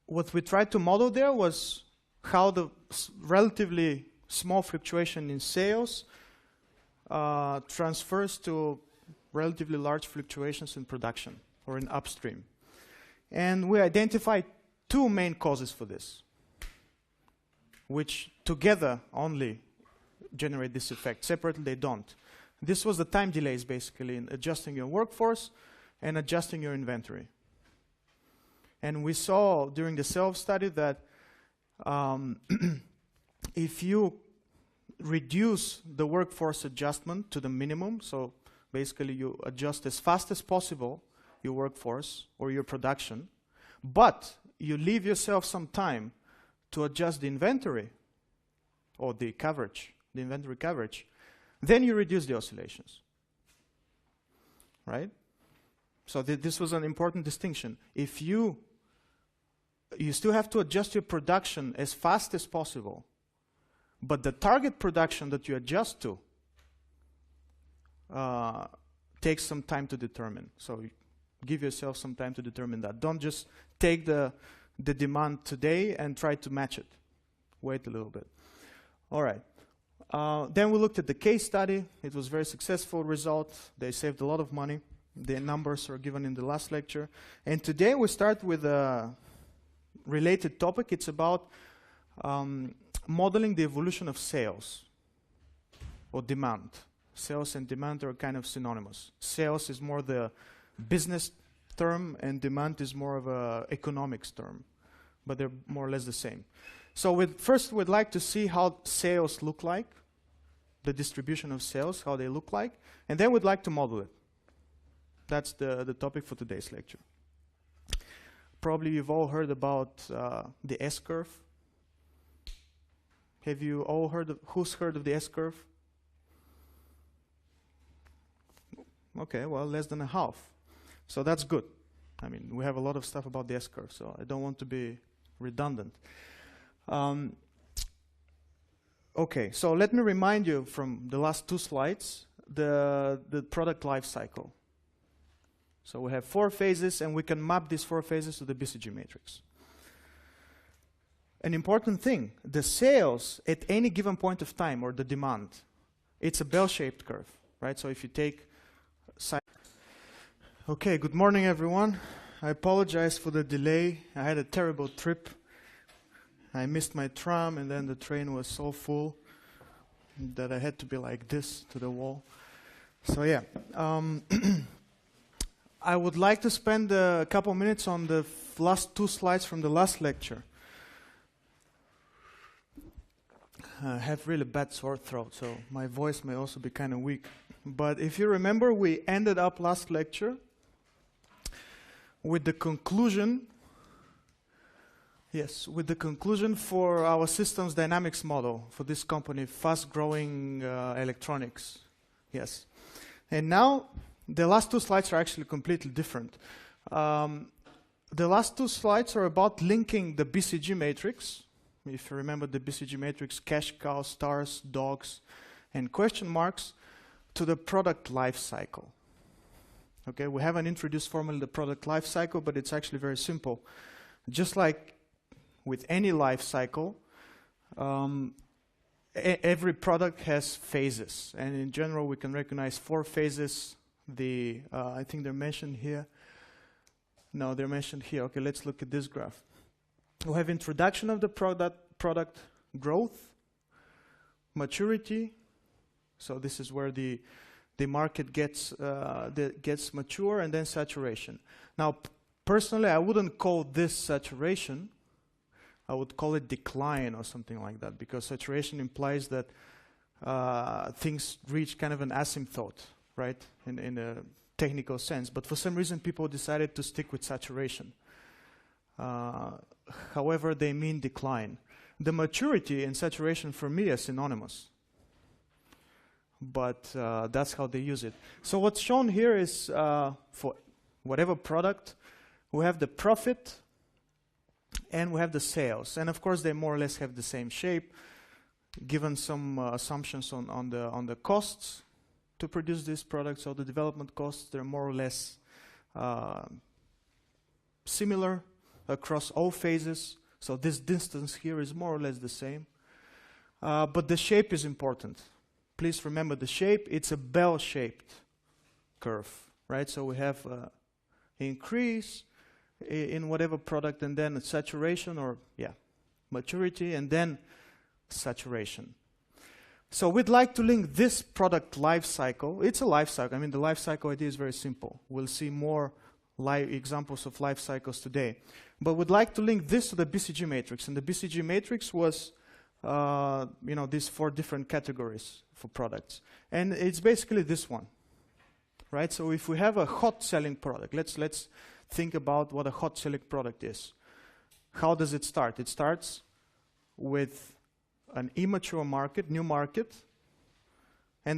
what we tried to model there was how the relatively small fluctuation in sales transfers to relatively large fluctuations in production or in upstream. And we identified two main causes for this, which together only generate this effect. Separately, they don't. This was the time delays, basically, in adjusting your workforce and adjusting your inventory. And we saw during the self-study that if you reduce the workforce adjustment to the minimum, so basically you adjust as fast as possible your workforce or your production, but you leave yourself some time to adjust the inventory or the coverage, the inventory coverage, then you reduce the oscillations, right? So this was an important distinction. If you still have to adjust your production as fast as possible, but the target production that you adjust to takes some time to determine. So give yourself some time to determine that. Don't just take the demand today and try to match it. Wait a little bit. All right. Then we looked at the case study. It was a very successful result. They saved a lot of money. The numbers are given in the last lecture. And today we start with a related topic. It's about modeling the evolution of sales or demand. Sales and demand are kind of synonymous. Sales is more the business term and demand is more of a economics term, but they're more or less the same. So first we'd like to see how sales look like, the distribution of sales, how they look like, and then we'd like to model it. That's the topic for today's lecture. Probably you've all heard about the S-curve. Have you all heard who's heard of the S-curve? Okay, well, less than a half. So that's good. I mean, we have a lot of stuff about the S-curve, so I don't want to be redundant. Okay, so let me remind you from the last two slides, the product life cycle. So we have 4 phases, and we can map these 4 phases to the BCG matrix. An important thing, the sales at any given point of time, or the demand, it's a bell-shaped curve, right? So if you take... Okay, good morning, everyone. I apologize for the delay. I had a terrible trip. I missed my tram, and then the train was so full that I had to be like this to the wall. So yeah. I would like to spend a couple minutes on the last 2 slides from the last lecture. I have really bad sore throat, so my voice may also be kind of weak. But if you remember, we ended up last lecture with the conclusion, with the conclusion for our systems dynamics model for this company, fast-growing electronics. Yes. And now, the last 2 slides are actually completely different. The last 2 slides are about linking the BCG matrix. If you remember the BCG matrix, cash cows, stars, dogs, and question marks, to the product life cycle. Okay, we haven't introduced formally the product life cycle, but it's actually very simple. Just like with any life cycle, every product has phases, and in general we can recognize 4 phases. I think they're mentioned here. No, they're mentioned here. Okay, let's look at this graph. We have introduction of the product, growth, maturity. So this is where the market gets mature, and then saturation. Now, personally, I wouldn't call this saturation. I would call it decline or something like that, because saturation implies that things reach kind of an asymptote, right, in a technical sense. But for some reason, people decided to stick with saturation. However, they mean decline. The maturity and saturation for me are synonymous, but that's how they use it. So what's shown here is for whatever product, we have the profit and we have the sales. And of course, they more or less have the same shape, given some assumptions on the costs to produce this product. So the development costs, they're more or less similar across all phases. So this distance here is more or less the same. But the shape is important. Please remember the shape. It's a bell-shaped curve, right? So we have increase, in whatever product, and then saturation, or maturity, and then saturation. So we'd like to link this product life cycle. It's a life cycle. I mean, the life cycle idea is very simple. We'll see more examples of life cycles today. But we'd like to link this to the BCG matrix. And the BCG matrix was, these 4 different categories for products. And it's basically this one, right? So if we have a hot selling product, let's think about what a hot selling product is. How does it start? It starts with an immature market, new market,